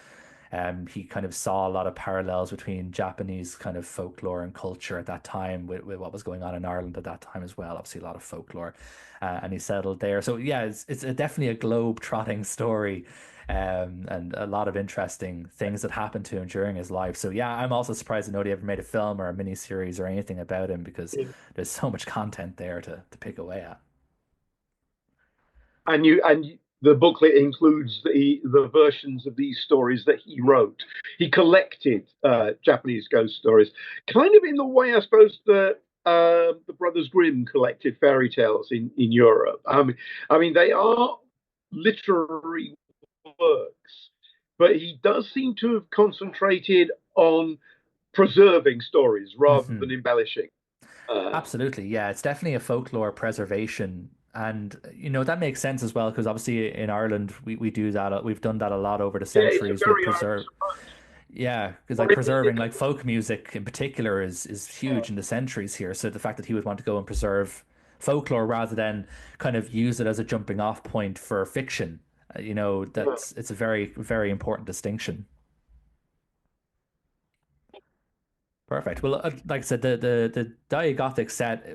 he kind of saw a lot of parallels between Japanese kind of folklore and culture at that time with what was going on in Ireland at that time as well. Obviously, a lot of folklore, and he settled there. So yeah, it's definitely a globe-trotting story. And a lot of interesting things that happened to him during his life. So yeah, I'm also surprised that nobody ever made a film or a mini series or anything about him because there's so much content there to pick away at. And the booklet includes the versions of these stories that he wrote. He collected Japanese ghost stories, kind of in the way I suppose the Brothers Grimm collected fairy tales in Europe. I mean they are literary works, but he does seem to have concentrated on preserving stories rather than embellishing. Absolutely, yeah, it's definitely a folklore preservation, and you know that makes sense as well because obviously in Ireland we do that. We've done that a lot over the Yeah, it's a centuries with very preserve. Yeah, because like Irish preserving approach. like folk music in particular is huge in the centuries here. So the fact that he would want to go and preserve folklore rather than kind of use it as a jumping off point for fiction, you know, Yeah. it's a very, very important distinction. Perfect. Well, like I said, the Daiei Gothic set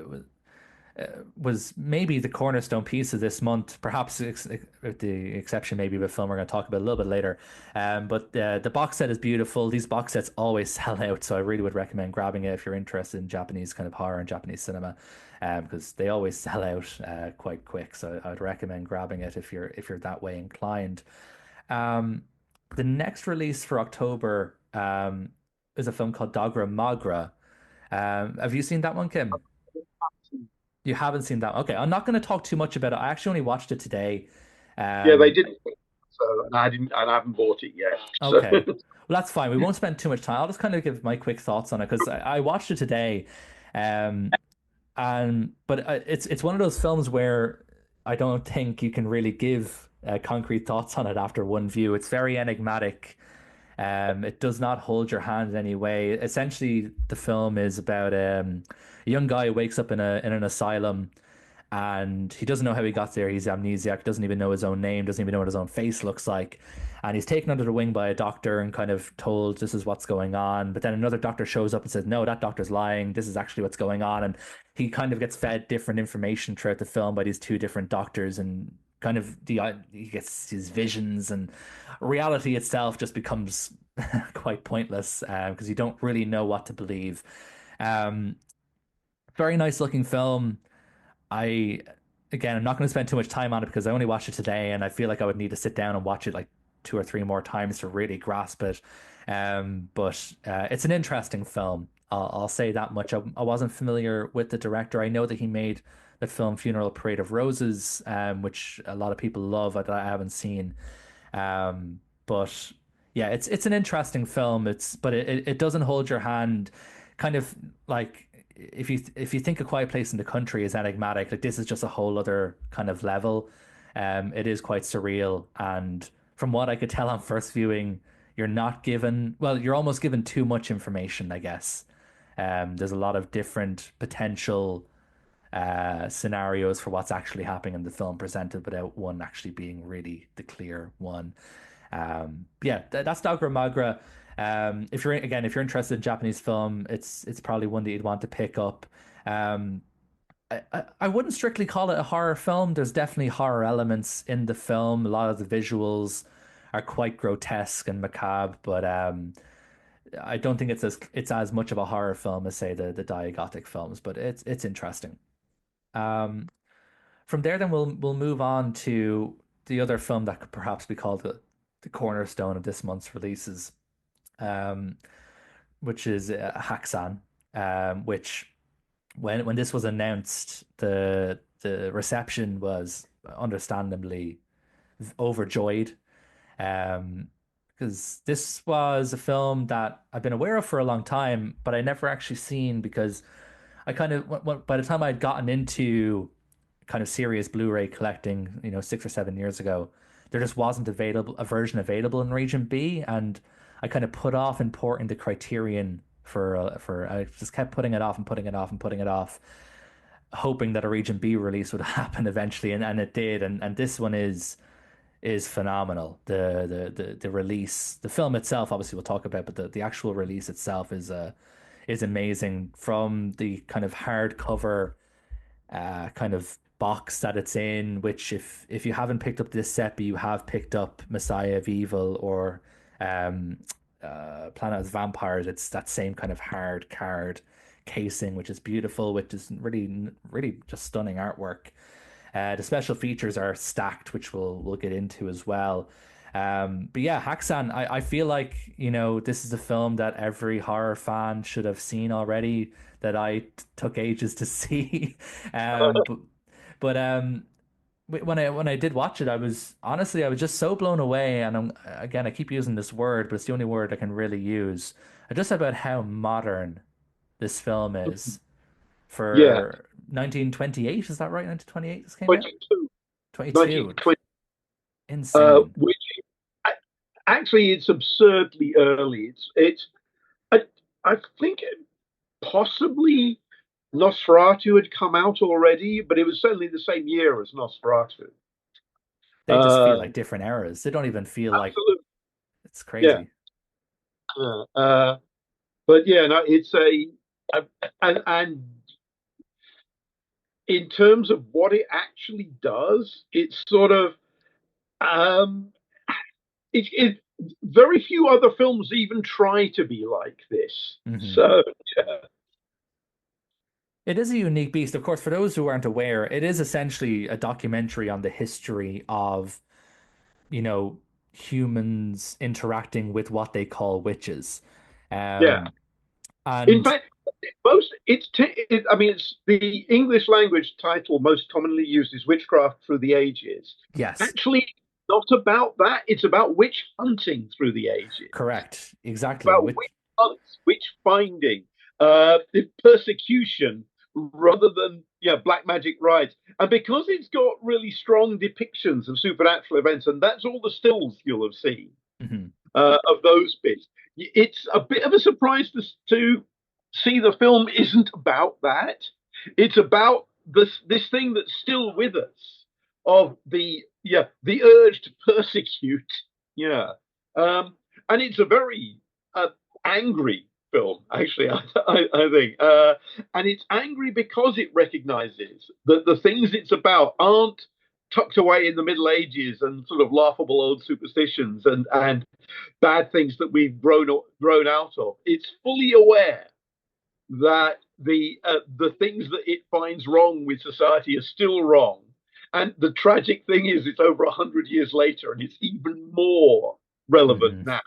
was maybe the cornerstone piece of this month, perhaps with the exception maybe of a film we're going to talk about a little bit later. But the box set is beautiful. These box sets always sell out, so I really would recommend grabbing it if you're interested in Japanese kind of horror and Japanese cinema, because they always sell out quite quick. So I'd recommend grabbing it if you're that way inclined. Um, the next release for October is a film called Dogra Magra. Have you seen that one, Kim? You haven't seen that. Okay, I'm not going to talk too much about it. I actually only watched it today. Yeah, they Um, didn't. So and I didn't, and I haven't bought it yet. So okay. Well, that's fine. We won't spend too much time. I'll just kind of give my quick thoughts on it because I watched it today. Um, and but it's one of those films where I don't think you can really give concrete thoughts on it after one view. It's very enigmatic. It does not hold your hand in any way. Essentially, the film is about a young guy who wakes up in an asylum and he doesn't know how he got there. He's amnesiac, doesn't even know his own name, doesn't even know what his own face looks like. And he's taken under the wing by a doctor and kind of told this is what's going on. But then another doctor shows up and says, no, that doctor's lying. This is actually what's going on. And he kind of gets fed different information throughout the film by these two different doctors. And kind of he gets his visions, and reality itself just becomes quite pointless because you don't really know what to believe. Um, Very nice looking film. I Again, I'm not going to spend too much time on it because I only watched it today, and I feel like I would need to sit down and watch it like two or three more times to really grasp it. But it's an interesting film. I'll say that much. I wasn't familiar with the director. I know that he made the film Funeral Parade of Roses, which a lot of people love that I haven't seen. But yeah, it's an interesting film. It doesn't hold your hand. Kind of like if you think A Quiet Place in the Country is enigmatic, like this is just a whole other kind of level. It is quite surreal, and from what I could tell on first viewing, you're almost given too much information, I guess. There's a lot of different potential scenarios for what's actually happening in the film presented without one actually being really the clear one. That's Dogra Magra. If you're interested in Japanese film, it's probably one that you'd want to pick up. I wouldn't strictly call it a horror film. There's definitely horror elements in the film. A lot of the visuals are quite grotesque and macabre, but I don't think it's as much of a horror film as say the Daiei Gothic films, but it's interesting. Um, from there, then we'll move on to the other film that could perhaps be called the cornerstone of this month's releases, um, which is Haxan, which when this was announced, the reception was understandably overjoyed, because this was a film that I've been aware of for a long time, but I never actually seen because I kind of by the time I'd gotten into kind of serious Blu-ray collecting, 6 or 7 years ago, there just wasn't a version available in Region B, and I kind of put off importing the Criterion for I just kept putting it off and putting it off and putting it off, hoping that a Region B release would happen eventually, and it did, and this one is phenomenal. The release, the film itself, obviously we'll talk about, but the actual release itself is amazing. From the kind of hardcover kind of box that it's in, which if you haven't picked up this set, but you have picked up Messiah of Evil or um Planet of Vampires, it's that same kind of hard card casing, which is beautiful, which is really really just stunning artwork. The special features are stacked, which we'll get into as well. But yeah, Haxan, I feel like, this is a film that every horror fan should have seen already, that I took ages to see. But when I did watch it, I was just so blown away. And again, I keep using this word, but it's the only word I can really use. Just about how modern this film is Yeah. for 1928. Is that right? 1928 this came out? 22. 22. 1920. Insane. Which actually it's absurdly early. I, I think possibly Nosferatu had come out already, but it was certainly the same year as Nosferatu. They just feel like different eras. They don't even feel like Absolutely. it's Yeah. crazy. But yeah, no, it's and in terms of what it actually does, it's sort of it very few other films even try to be like this. Mhm. So yeah. It is a unique beast. Of course, for those who aren't aware, it is essentially a documentary on the history of, humans interacting with what they call witches. Yeah. Um, In and fact, I mean, it's the English language title most commonly used is Witchcraft Through the Ages. yes, Actually, not about that. It's about witch hunting through the ages. correct. Exactly. About witch hunts, witch finding, persecution, rather than black magic rites. And because it's got really strong depictions of supernatural events, and that's all the stills you'll have seen Mhm. of those bits. It's a bit of a surprise to see the film isn't about that. It's about this thing that's still with us of the urge to persecute. Yeah, and it's a very angry film, actually. I think, and it's angry because it recognizes that the things it's about aren't tucked away in the Middle Ages and sort of laughable old superstitions and bad things that we've grown out of. It's fully aware that the things that it finds wrong with society are still wrong. And the tragic thing is, it's over 100 years later, and it's even more relevant now.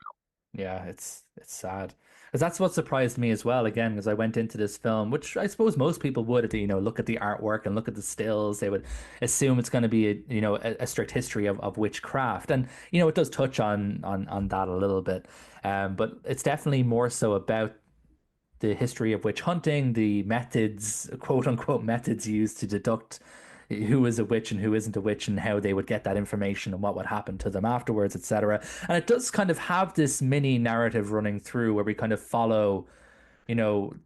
Yeah, it's sad. Because that's what surprised me as well, again, because I went into this film, which I suppose most people would, look at the artwork and look at the stills. They would assume it's going to be a strict history of witchcraft. And, it does touch on that a little bit. But it's definitely more so about the history of witch hunting, the methods, quote unquote, methods used to deduct who is a witch and who isn't a witch, and how they would get that information and what would happen to them afterwards, etc. And it does kind of have this mini narrative running through where we kind of follow,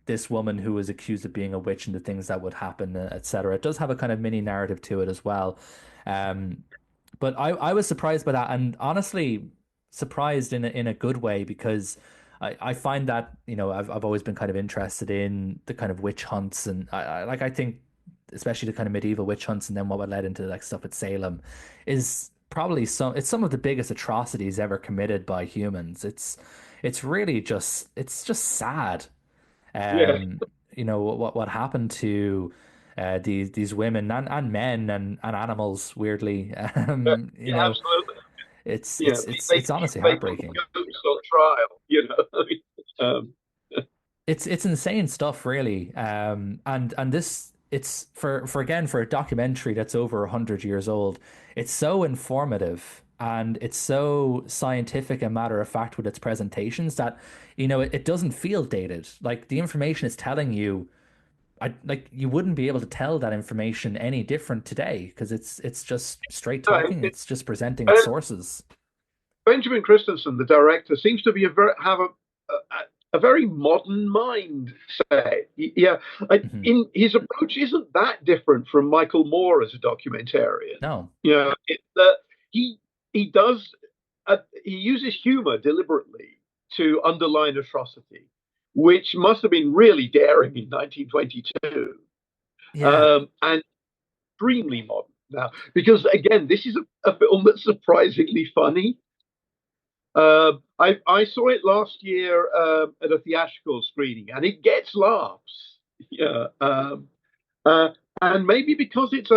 this woman who was accused of being a witch and the things that would happen, etc. It does have a kind of mini narrative to it as well. But I was surprised by that, and honestly surprised in a good way, because I find that, I've always been kind of interested in the kind of witch hunts, and I think especially the kind of medieval witch hunts and then what led into like stuff at Salem is probably some of the biggest atrocities ever committed by humans. It's really just sad. Yeah. What happened to these women and men and animals, weirdly. Absolutely. It's honestly heartbreaking. On trial, It's insane stuff, really. And this, it's for a documentary that's over 100 years old. It's so informative and it's so scientific and matter of fact with its presentations that, it doesn't feel dated. Like the information it's telling you, you wouldn't be able to tell that information any different today, because it's just straight talking. It's just presenting its sources. Benjamin Christensen, the director, seems to have a very modern mind. In his approach isn't that different from Michael Moore as a documentarian. No. He does he uses humor deliberately to underline atrocity, which must have been really daring in 1922. And extremely modern now, because again, this is a film that's surprisingly funny. I saw it last year at a theatrical screening, and it gets laughs. And maybe because it's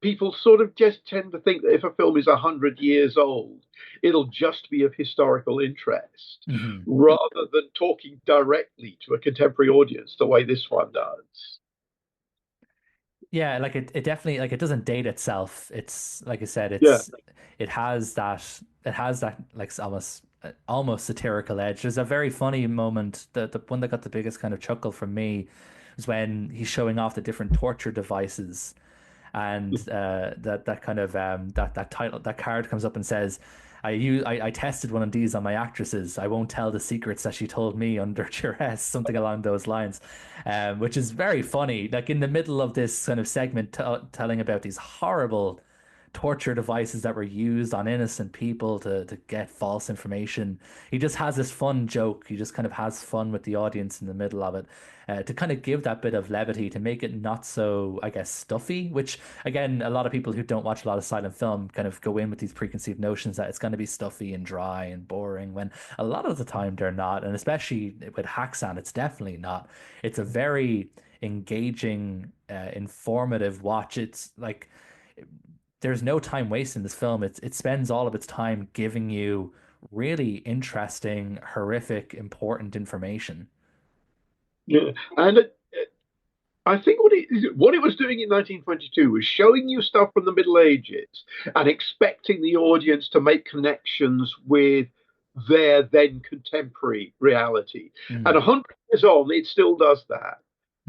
people sort of just tend to think that if a film is 100 years old, it'll just be of historical interest, rather than talking directly to a contemporary audience the way this one does. Yeah, like it definitely, like, it doesn't date itself. It's like I said, it has that like almost satirical edge. There's a very funny moment, the one that got the biggest kind of chuckle from me was when he's showing off the different torture devices, and that kind of that title, that card comes up and says, I tested one of these on my actresses. I won't tell the secrets that she told me under duress, something along those lines, which is very funny. Like in the middle of this kind of segment, telling about these horrible torture devices that were used on innocent people to get false information. He just has this fun joke. He just kind of has fun with the audience in the middle of it, to kind of give that bit of levity, to make it not so, I guess, stuffy, which again, a lot of people who don't watch a lot of silent film kind of go in with these preconceived notions that it's going to be stuffy and dry and boring, when a lot of the time they're not. And especially with Haxan, it's definitely not. It's a very engaging, informative watch. It's like, there's no time wasted in this film. It spends all of its time giving you really interesting, horrific, important information. Yeah, and I think what it was doing in 1922 was showing you stuff from the Middle Ages and expecting the audience to make connections with their then contemporary reality. And 100 years on, it still does that.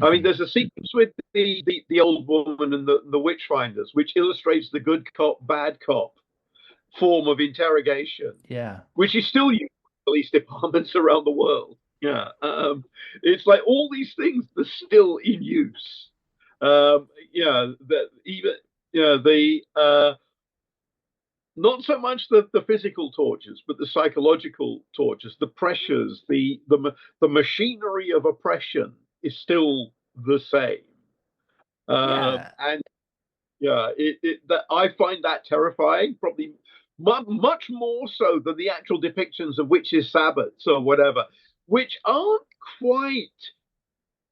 I mean, there's a sequence with the old woman and the witchfinders, which illustrates the good cop, bad cop form of interrogation. Yeah. Which is still used in police departments around the world. Yeah. It's like all these things are still in use. That even, not so much the physical tortures, but the psychological tortures, the pressures, the machinery of oppression is still the same. And Yeah, that I find that terrifying, probably much more so than the actual depictions of witches' sabbats or whatever, which aren't quite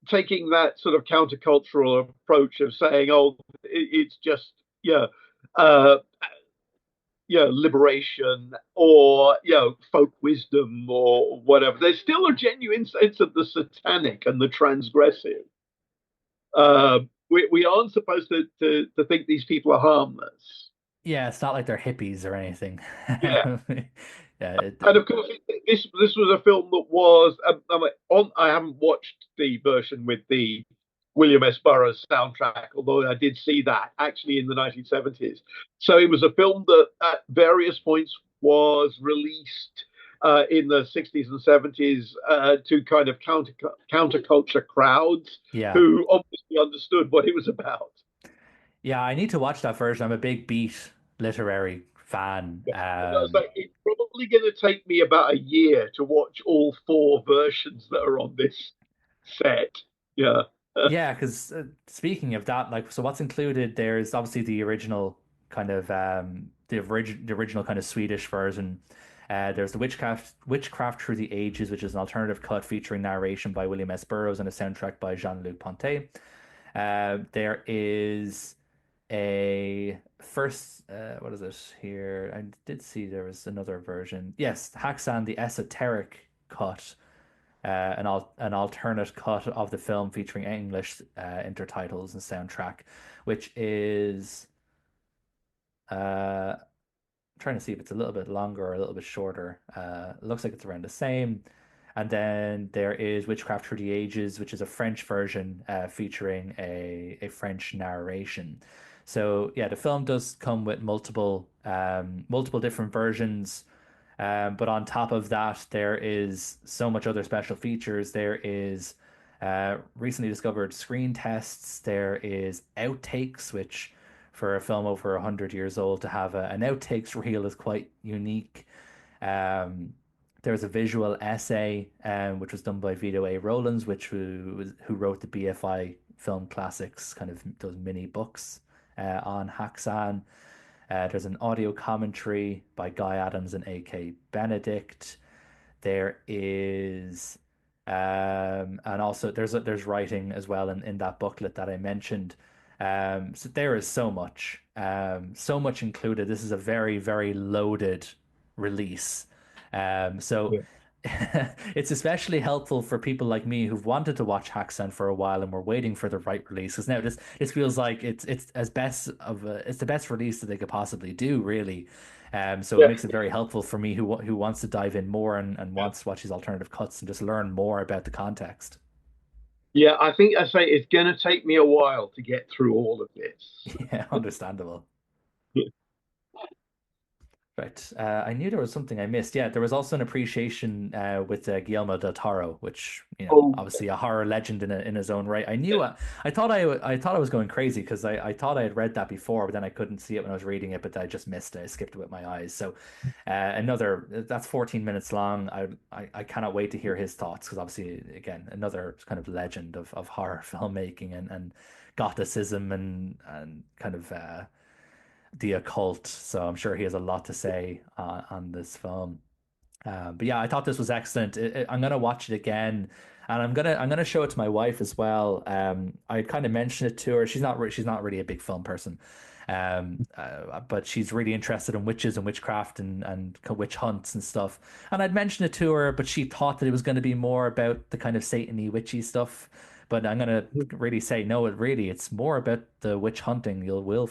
taking that sort of countercultural approach of saying, "Oh, it's just yeah, uh, liberation or folk wisdom or whatever." There's still a genuine sense of the satanic and the transgressive. We aren't supposed to think these people are harmless. Yeah, it's not like they're hippies or anything. Yeah, Yeah, and of course, this was a film that was on. I haven't watched the version with the William S. Burroughs soundtrack, although I did see that actually in the 1970s. So it was a film that at various points was released in the 60s and 70s to kind of counterculture crowds yeah. who obviously understood what it was about. Yeah, I need to watch that version. I'm a big Beat literary fan. So it's probably going to take me about a year to watch all four versions that are on this set. Yeah. Yeah, because speaking of that, like, so what's included there is obviously the original kind of the original kind of Swedish version. There's the Witchcraft Through the Ages, which is an alternative cut featuring narration by William S. Burroughs and a soundtrack by Jean-Luc Ponty. There is a first what is it here? I did see there was another version. Yes, Haxan, the esoteric cut, an alternate cut of the film featuring English intertitles and soundtrack, which is uh trying to see if it's a little bit longer or a little bit shorter. It looks like it's around the same. And then there is Witchcraft Through the Ages, which is a French version featuring a French narration. So yeah, the film does come with multiple different versions. But on top of that, there is so much other special features. There is recently discovered screen tests. There is outtakes, which for a film over 100 years old to have an outtakes reel is quite unique. There's a visual essay, which was done by Vito A. Rowlands, who wrote the BFI film classics, kind of those mini books on Haxan. There's an audio commentary by Guy Adams and A.K. Benedict. There is, and also there's writing as well in that booklet that I mentioned. So there is so much included. This is a very, very loaded release. So Yeah. it's especially helpful for people like me who've wanted to watch Haxan for a while and we're waiting for the right release. Because now this feels like it's the best release that they could possibly do, really. So it Yeah. makes it very helpful for me who wants to dive in more and wants to watch these alternative cuts and just learn more about the context. Yeah, I think I say it's going to take me a while to get through all of this. Yeah, understandable. Right. I knew there was something I missed. Yeah, there was also an appreciation with Guillermo del Toro, which, Oh, obviously a horror legend in his own right. I knew I thought I was going crazy because I thought I had read that before, but then I couldn't see it when I was reading it, but I just missed it. I skipped it with my eyes. So another that's 14 minutes long. I cannot wait to hear his thoughts because obviously again another kind of legend of horror filmmaking and gothicism and kind of the occult. So I'm sure he has a lot to say on this film. But yeah, I thought this was excellent. I'm gonna watch it again, and I'm gonna show it to my wife as well. I kind of mentioned it to her. She's not really a big film person, but she's really interested in witches and witchcraft and witch hunts and stuff. And I'd mentioned it to her, but she thought that it was going to be more about the kind of Satan-y witchy stuff. But I'm gonna really say no. It's more about the witch hunting. You will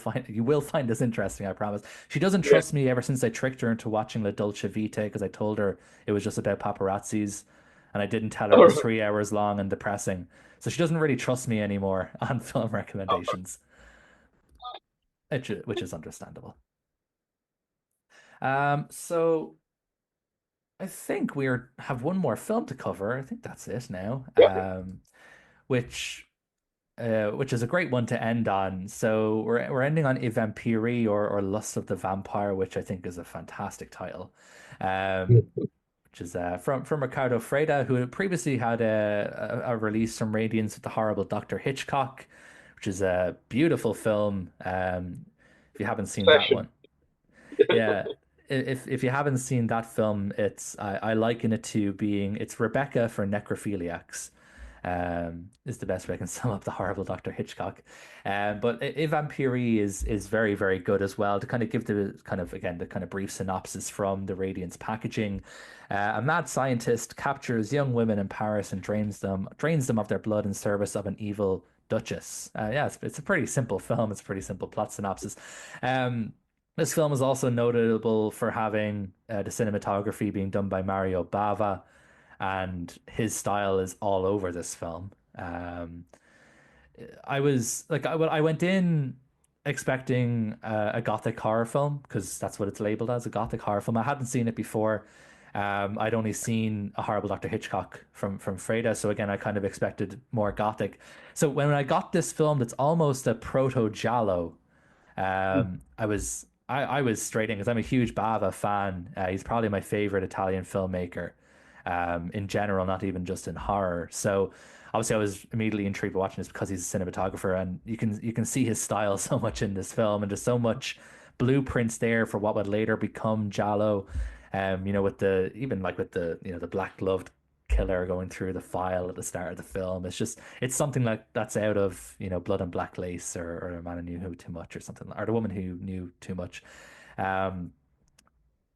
find this interesting. I promise. She doesn't yeah. trust me ever since I tricked her into watching La Dolce Vita because I told her it was just about paparazzis, and I didn't tell her it All was right. 3 hours long and depressing. So she doesn't really trust me anymore on film Oh, recommendations, which is understandable. So I think have one more film to cover. I think that's it now. yeah. Which which is a great one to end on. So we're ending on I Vampiri or Lust of the Vampire, which I think is a fantastic title. Which is from Ricardo Freda, who previously had a release from Radiance with the horrible Dr. Hitchcock, which is a beautiful film. If you haven't seen that Session. one, yeah. If you haven't seen that film, I liken it to being it's Rebecca for necrophiliacs. Is the best way I can sum up the horrible Dr. Hitchcock. But Vampiri is very, very good as well. To kind of give the kind of again the kind of brief synopsis from the Radiance packaging. A mad scientist captures young women in Paris and drains them of their blood in service of an evil duchess. Yeah, it's a pretty simple film. It's a pretty simple plot synopsis. This film is also notable for having the cinematography being done by Mario Bava, and his style is all over this film. I was like, I went in expecting a gothic horror film because that's what it's labeled as, a gothic horror film. I hadn't seen it before. I'd only seen a horrible Dr. Hitchcock from Freda, so again, I kind of expected more gothic. So when I got this film, that's almost a proto giallo. I was straight in because I'm a huge Bava fan. He's probably my favorite Italian filmmaker, in general, not even just in horror. So obviously, I was immediately intrigued by watching this because he's a cinematographer, and you can see his style so much in this film, and there's so much blueprints there for what would later become giallo. With the even like with the the black gloved killer going through the file at the start of the film. It's something like that's out of Blood and Black Lace, or A Man Who Knew Too Much, or something, or The Woman Who Knew Too Much. Um,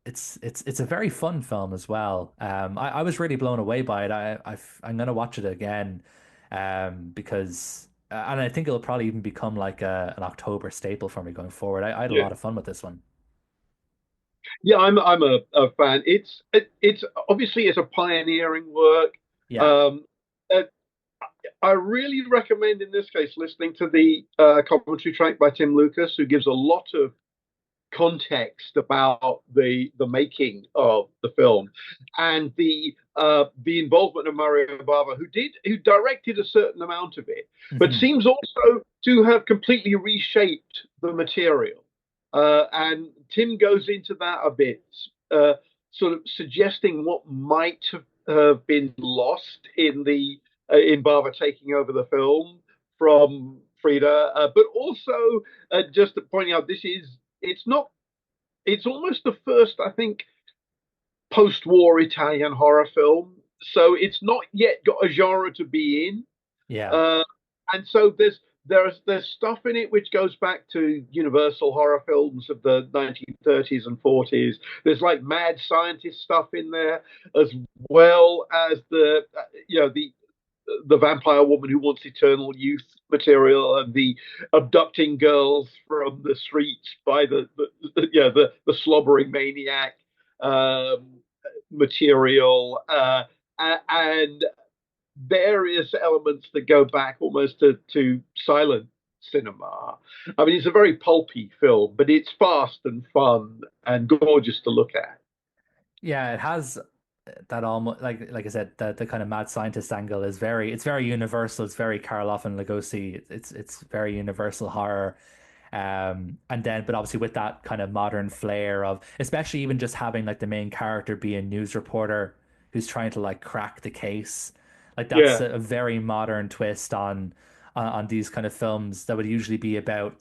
it's a very fun film as well. I was really blown away by it. I'm gonna watch it again, because and I think it'll probably even become like an October staple for me going forward. I had a Yeah. lot of fun with this one. Yeah, I'm a fan. It's obviously it's a pioneering work. Yeah. Um, uh, I really recommend in this case listening to the commentary track by Tim Lucas, who gives a lot of context about the making of the film and the involvement of Mario Bava, who directed a certain amount of it, but Hmm. seems also to have completely reshaped the material. And Tim goes into that a bit, sort of suggesting what might have been lost in Bava taking over the film from Frida, but also just pointing out it's not it's almost the first, I think, post-war Italian horror film. So it's not yet got a genre to be in. Yeah. Uh, and so there's stuff in it which goes back to Universal horror films of the 1930s and 40s. There's like mad scientist stuff in there, as well as the vampire woman who wants eternal youth material, and the abducting girls from the streets by the slobbering maniac um, material, and various elements that go back almost to silent cinema. I mean, it's a very pulpy film, but it's fast and fun and gorgeous to look at. Yeah, it has that almost like I said, the kind of mad scientist angle is very universal. It's very Karloff and Lugosi. It's very universal horror. And then but obviously with that kind of modern flair of especially even just having like the main character be a news reporter who's trying to like crack the case. Like that's Yeah, a very modern twist on these kind of films that would usually be about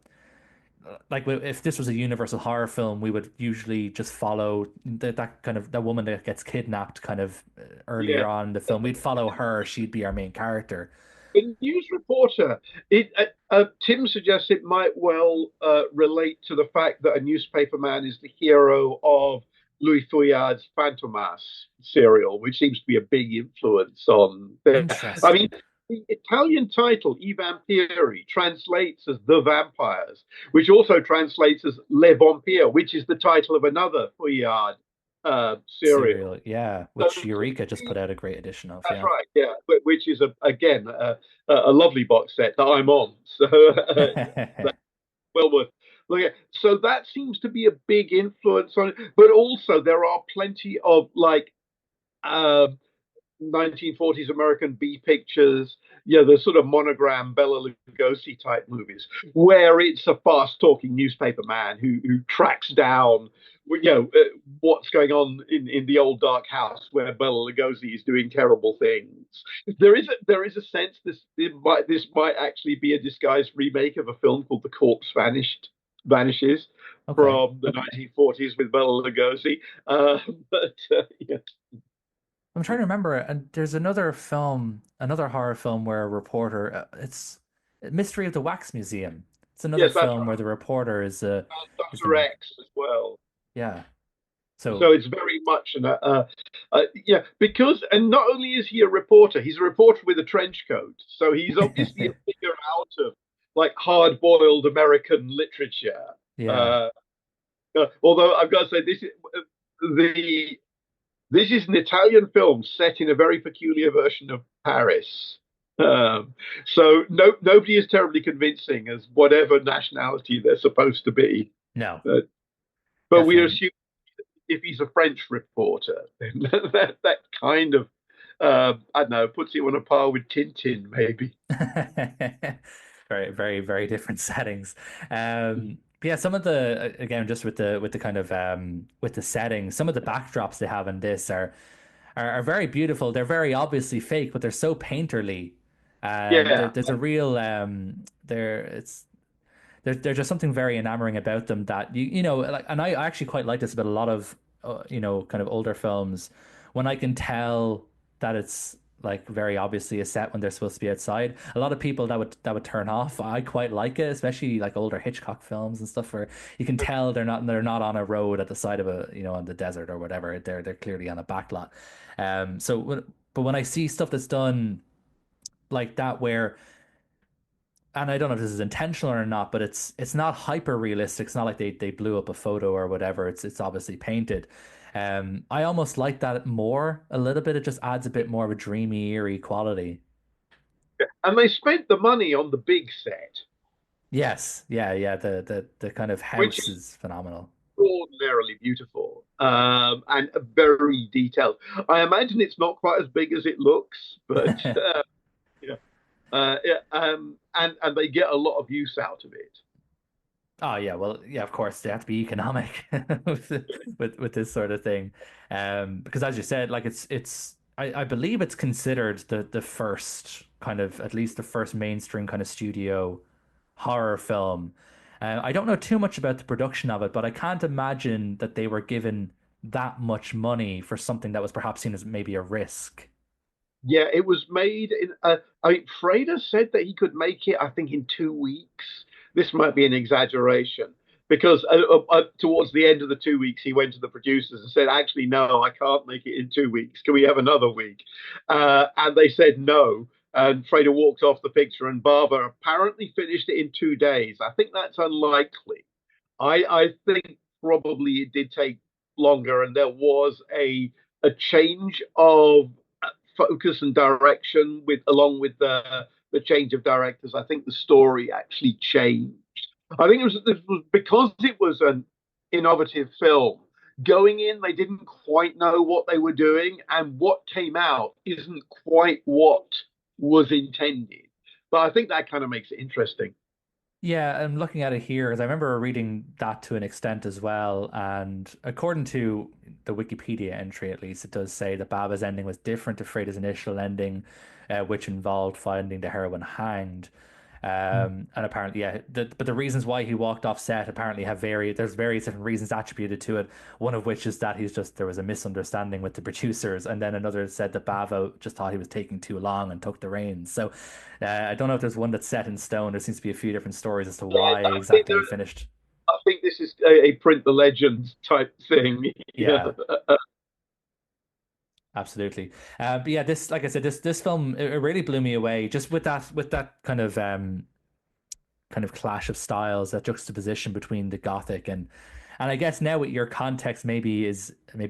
like if this was a universal horror film, we would usually just follow that kind of that woman that gets kidnapped kind of earlier yeah. on in the film. We'd follow her; she'd be our main character. The news reporter, Tim suggests it might well relate to the fact that a newspaper man is the hero of Louis Fouillard's Fantomas serial, which seems to be a big influence on there. I mean, Interesting. the Italian title, I Vampiri, translates as The Vampires, which also translates as Le Vampire, which is the title of another Fouillard serial. Serial, yeah, So which Eureka just put out a great edition of, that's yeah. right, yeah. Which is again a lovely box set that I'm on, so that's well worth looking at. So that seems to be a big influence on it. But also there are plenty of like um, 1940s American B pictures, yeah, the sort of monogram Bela Lugosi type movies, where it's a fast talking newspaper man who tracks down, what's going on in the old dark house where Bela Lugosi is doing terrible things. There is a sense this might actually be a disguised remake of a film called The Corpse Vanishes Okay. from the 1940s with Bela Lugosi. But yeah. I'm trying to remember, and there's another film, another horror film where a reporter, it's Mystery of the Wax Museum. It's another Yes, that's film where the reporter is Dr. the X as well. yeah. So So it's very much yeah, because, and not only is he a reporter, he's a reporter with a trench coat. So he's obviously a figure out of like hard-boiled American literature. yeah. Uh, although I've got to say, the this is an Italian film set in a very peculiar version of Paris. So nobody is terribly convincing as whatever nationality they're supposed to be. No, But we definitely. assume if he's a French reporter, then that kind of I don't know, puts him on a par with Tintin, maybe. Very, very, very different settings. But yeah, some of the again, just with the kind of with the settings, some of the backdrops they have in this are very beautiful. They're very obviously fake, but they're so painterly. Yeah, There's a real there it's there's just something very enamoring about them that you know like, and I actually quite like this about a lot of kind of older films when I can tell that it's like very obviously a set when they're supposed to be outside. A lot of people that would turn off. I quite like it, especially like older Hitchcock films and stuff where you can tell they're not on a road at the side of a on the desert or whatever. They're clearly on a backlot. But when I see stuff that's done like that where and I don't know if this is intentional or not, but it's not hyper realistic. It's not like they blew up a photo or whatever. It's obviously painted. I almost like that more a little bit. It just adds a bit more of a dreamy, eerie quality. and they spent the money on the big set, Yes, yeah, yeah. The kind of which house is is phenomenal. extraordinarily beautiful and very detailed. I imagine it's not quite as big as it looks, but yeah, yeah, and they get a lot of use out of it. Oh yeah, well, yeah, of course they have to be economic with with this sort of thing, because as you said, like I believe it's considered the first kind of at least the first mainstream kind of studio horror film. I don't know too much about the production of it, but I can't imagine that they were given that much money for something that was perhaps seen as maybe a risk. Yeah, it was made in. I mean, Frader said that he could make it, I think, in 2 weeks. This might be an exaggeration because towards the end of the 2 weeks, he went to the producers and said, "Actually, no, I can't make it in 2 weeks. Can we have another week?" And they said no. And Frader walked off the picture, and Barber apparently finished it in 2 days. I think that's unlikely. I think probably it did take longer, and there was a change of focus and direction with along with the change of directors. I think the story actually changed. I think it was because it was an innovative film. Going in, they didn't quite know what they were doing, and what came out isn't quite what was intended. But I think that kind of makes it interesting. Yeah, I'm looking at it here because I remember reading that to an extent as well. And according to the Wikipedia entry, at least, it does say that Baba's ending was different to Freda's initial ending, which involved finding the heroine hanged. And apparently, yeah, but the reasons why he walked off set apparently have varied. There's various different reasons attributed to it. One of which is that there was a misunderstanding with the producers, and then another said that Bava just thought he was taking too long and took the reins. So I don't know if there's one that's set in stone. There seems to be a few different stories as to why exactly he finished. I think this is a print the legend type thing. Yeah. Yeah, absolutely. But yeah, this, like I said, this film it really blew me away. Just with that kind of clash of styles, that juxtaposition between the Gothic and I guess now with your context, maybe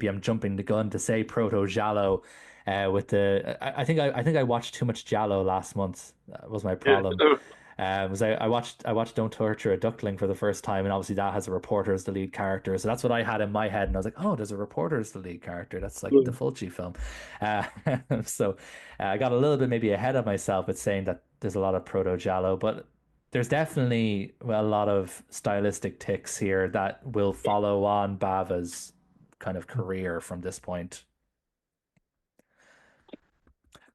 I'm jumping the gun to say proto Giallo. With the I think I watched too much Giallo last month. That was my Yeah. problem. Was I watched Don't Torture a Duckling for the first time, and obviously that has a reporter as the lead character. So that's what I had in my head, and I was like, oh, there's a reporter as the lead character. That's like the Fulci film. Uh, so I got a little bit maybe ahead of myself with saying that there's a lot of proto giallo, but there's definitely a lot of stylistic ticks here that will follow on Bava's kind of career from this point.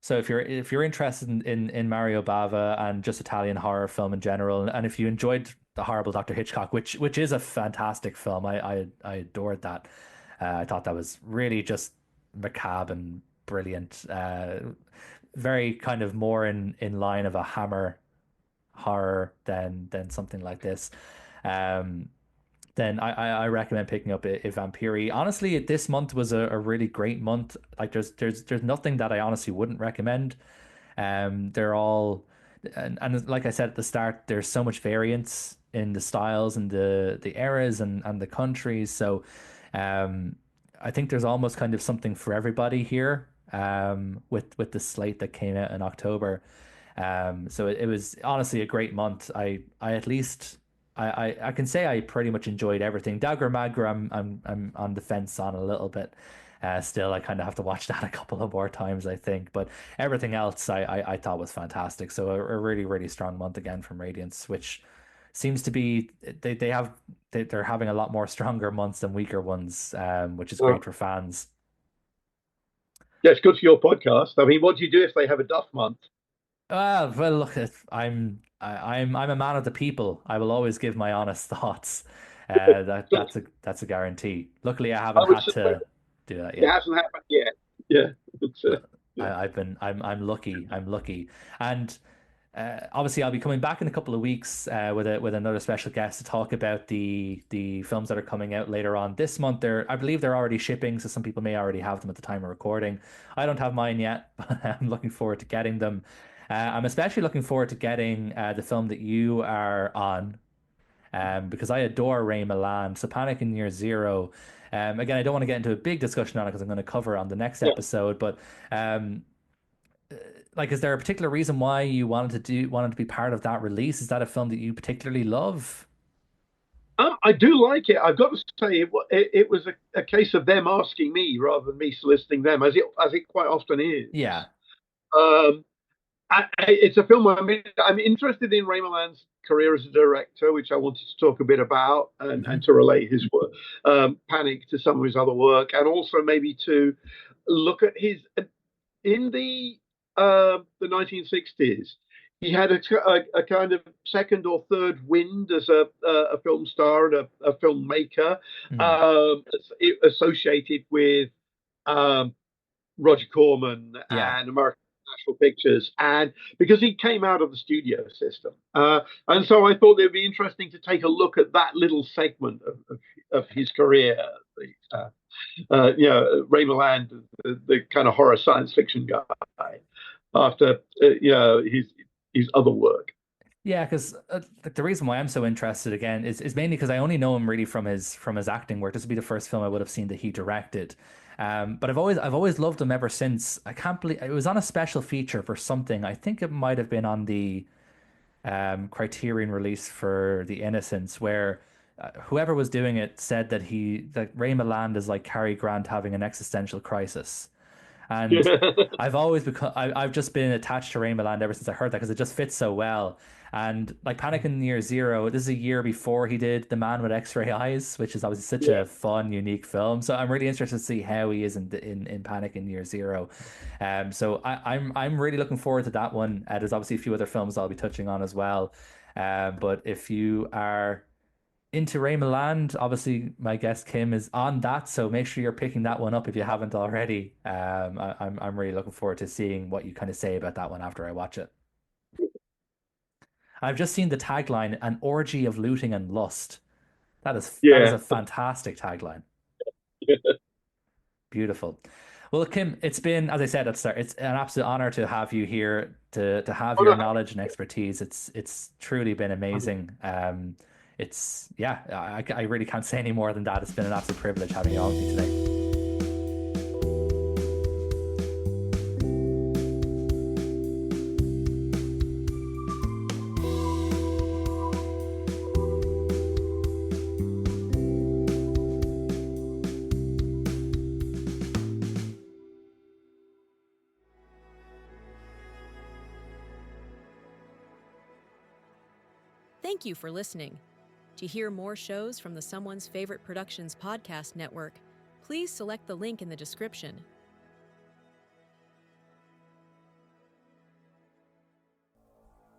So if you're interested in Mario Bava and just Italian horror film in general, and if you enjoyed The Horrible Dr. Hitchcock, which is a fantastic film, I adored that. I thought that was really just macabre and brilliant. Very kind of more in line of a Hammer horror than something like this. Um, then I recommend picking up a Vampiri. Honestly, this month was a really great month. Like there's nothing that I honestly wouldn't recommend. They're all and like I said at the start, there's so much variance in the styles and the eras and the countries. So I think there's almost kind of something for everybody here. With the slate that came out in October. So it was honestly a great month. I at least I can say I pretty much enjoyed everything. Dogra Magra, I'm on the fence on a little bit. Still, I kind of have to watch that a couple of more times, I think. But everything else I thought was fantastic. So a really strong month again from Radiance, which seems to be they're having a lot more stronger months than weaker ones, which is great for fans. Yeah, it's good for your podcast. I mean, what do you do if they have a duff month? Well, look, I'm a man of the people. I will always give my honest thoughts. That's a guarantee. Luckily, I haven't had to do that It yet. hasn't happened yet. Yeah, it's, yeah. I'm lucky. I'm lucky, and obviously I'll be coming back in a couple of weeks with another special guest to talk about the films that are coming out later on this month. I believe they're already shipping, so some people may already have them at the time of recording. I don't have mine yet, but I'm looking forward to getting them. I'm especially looking forward to getting the film that you are on, because I adore Ray Milland. So Panic in Year Zero. Again, I don't want to get into a big discussion on it because I'm going to cover it on the next Yeah. episode. But like, is there a particular reason why you wanted to be part of that release? Is that a film that you particularly love? I do like it. I've got to say, it was a case of them asking me rather than me soliciting them, as it quite often is. Yeah. Um, it's a film where I'm interested in Ray Milland's career as a director, which I wanted to talk a bit about and to relate his work, Panic, to some of his other work, and also maybe to look at his in the 1960s. He had a kind of second or third wind as a film star and a filmmaker, associated with Roger Corman and American National Pictures, and because he came out of the studio system, and so I thought it'd be interesting to take a look at that little segment of his career. Ray Milland, the kind of horror science fiction guy, after his other work. Yeah, because the reason why I'm so interested again is mainly because I only know him really from his acting work. This would be the first film I would have seen that he directed. But I've always loved him ever since. I can't believe it was on a special feature for something. I think it might have been on the Criterion release for The Innocents, where whoever was doing it said that Ray Milland is like Cary Grant having an existential crisis. And I've just been attached to Ray Milland ever since I heard that, because it just fits so well. And like Panic in Year Zero, this is a year before he did The Man with X-Ray Eyes, which is obviously such a fun, unique film. So I'm really interested to see how he is in Panic in Year Zero. So I'm really looking forward to that one. There's obviously a few other films I'll be touching on as well. But if you are into Ray Milland, obviously my guest Kim is on that, so make sure you're picking that one up if you haven't already. I'm really looking forward to seeing what you kind of say about that one after I watch it. I've just seen the tagline, "An orgy of looting and lust." That is a fantastic tagline. Beautiful. Well, Kim, it's been, as I said at the start, it's an absolute honor to have you here, to have your knowledge and expertise. It's truly been amazing. I really can't say any more than that. It's been an absolute privilege having you on with me today. Thank you for listening. To hear more shows from the Someone's Favorite Productions podcast network, please select the link in the description.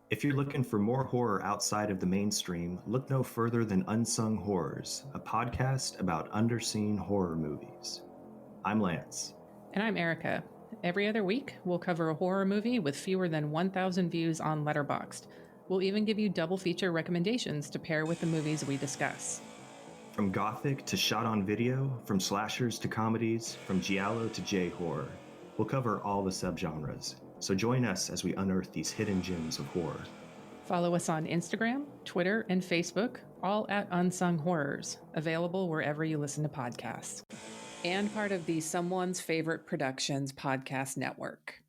If you're looking for more horror outside of the mainstream, look no further than Unsung Horrors, a podcast about underseen horror movies. I'm Lance. And I'm Erica. Every other week, we'll cover a horror movie with fewer than 1,000 views on Letterboxd. We'll even give you double feature recommendations to pair with the movies we discuss. From gothic to shot on video, from slashers to comedies, from giallo to J-horror. We'll cover all the subgenres. So join us as we unearth these hidden gems of horror. Follow us on Instagram, Twitter, and Facebook, all at Unsung Horrors, available wherever you listen to podcasts. And part of the Someone's Favorite Productions podcast network.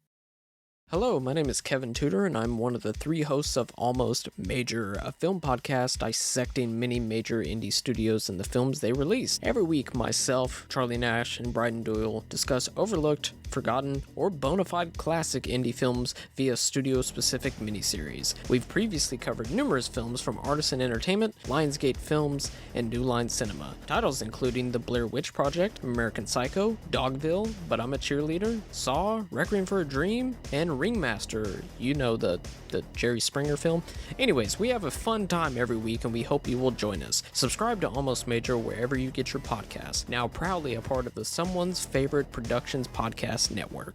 Hello, my name is Kevin Tudor, and I'm one of the 3 hosts of Almost Major, a film podcast dissecting many major indie studios and the films they release. Every week, myself, Charlie Nash, and Bryden Doyle discuss overlooked, forgotten, or bona fide classic indie films via studio-specific miniseries. We've previously covered numerous films from Artisan Entertainment, Lionsgate Films, and New Line Cinema. Titles including The Blair Witch Project, American Psycho, Dogville, But I'm a Cheerleader, Saw, Requiem for a Dream, and Ringmaster, you know, the Jerry Springer film. Anyways, we have a fun time every week and we hope you will join us. Subscribe to Almost Major wherever you get your podcasts. Now proudly a part of the Someone's Favorite Productions podcast network.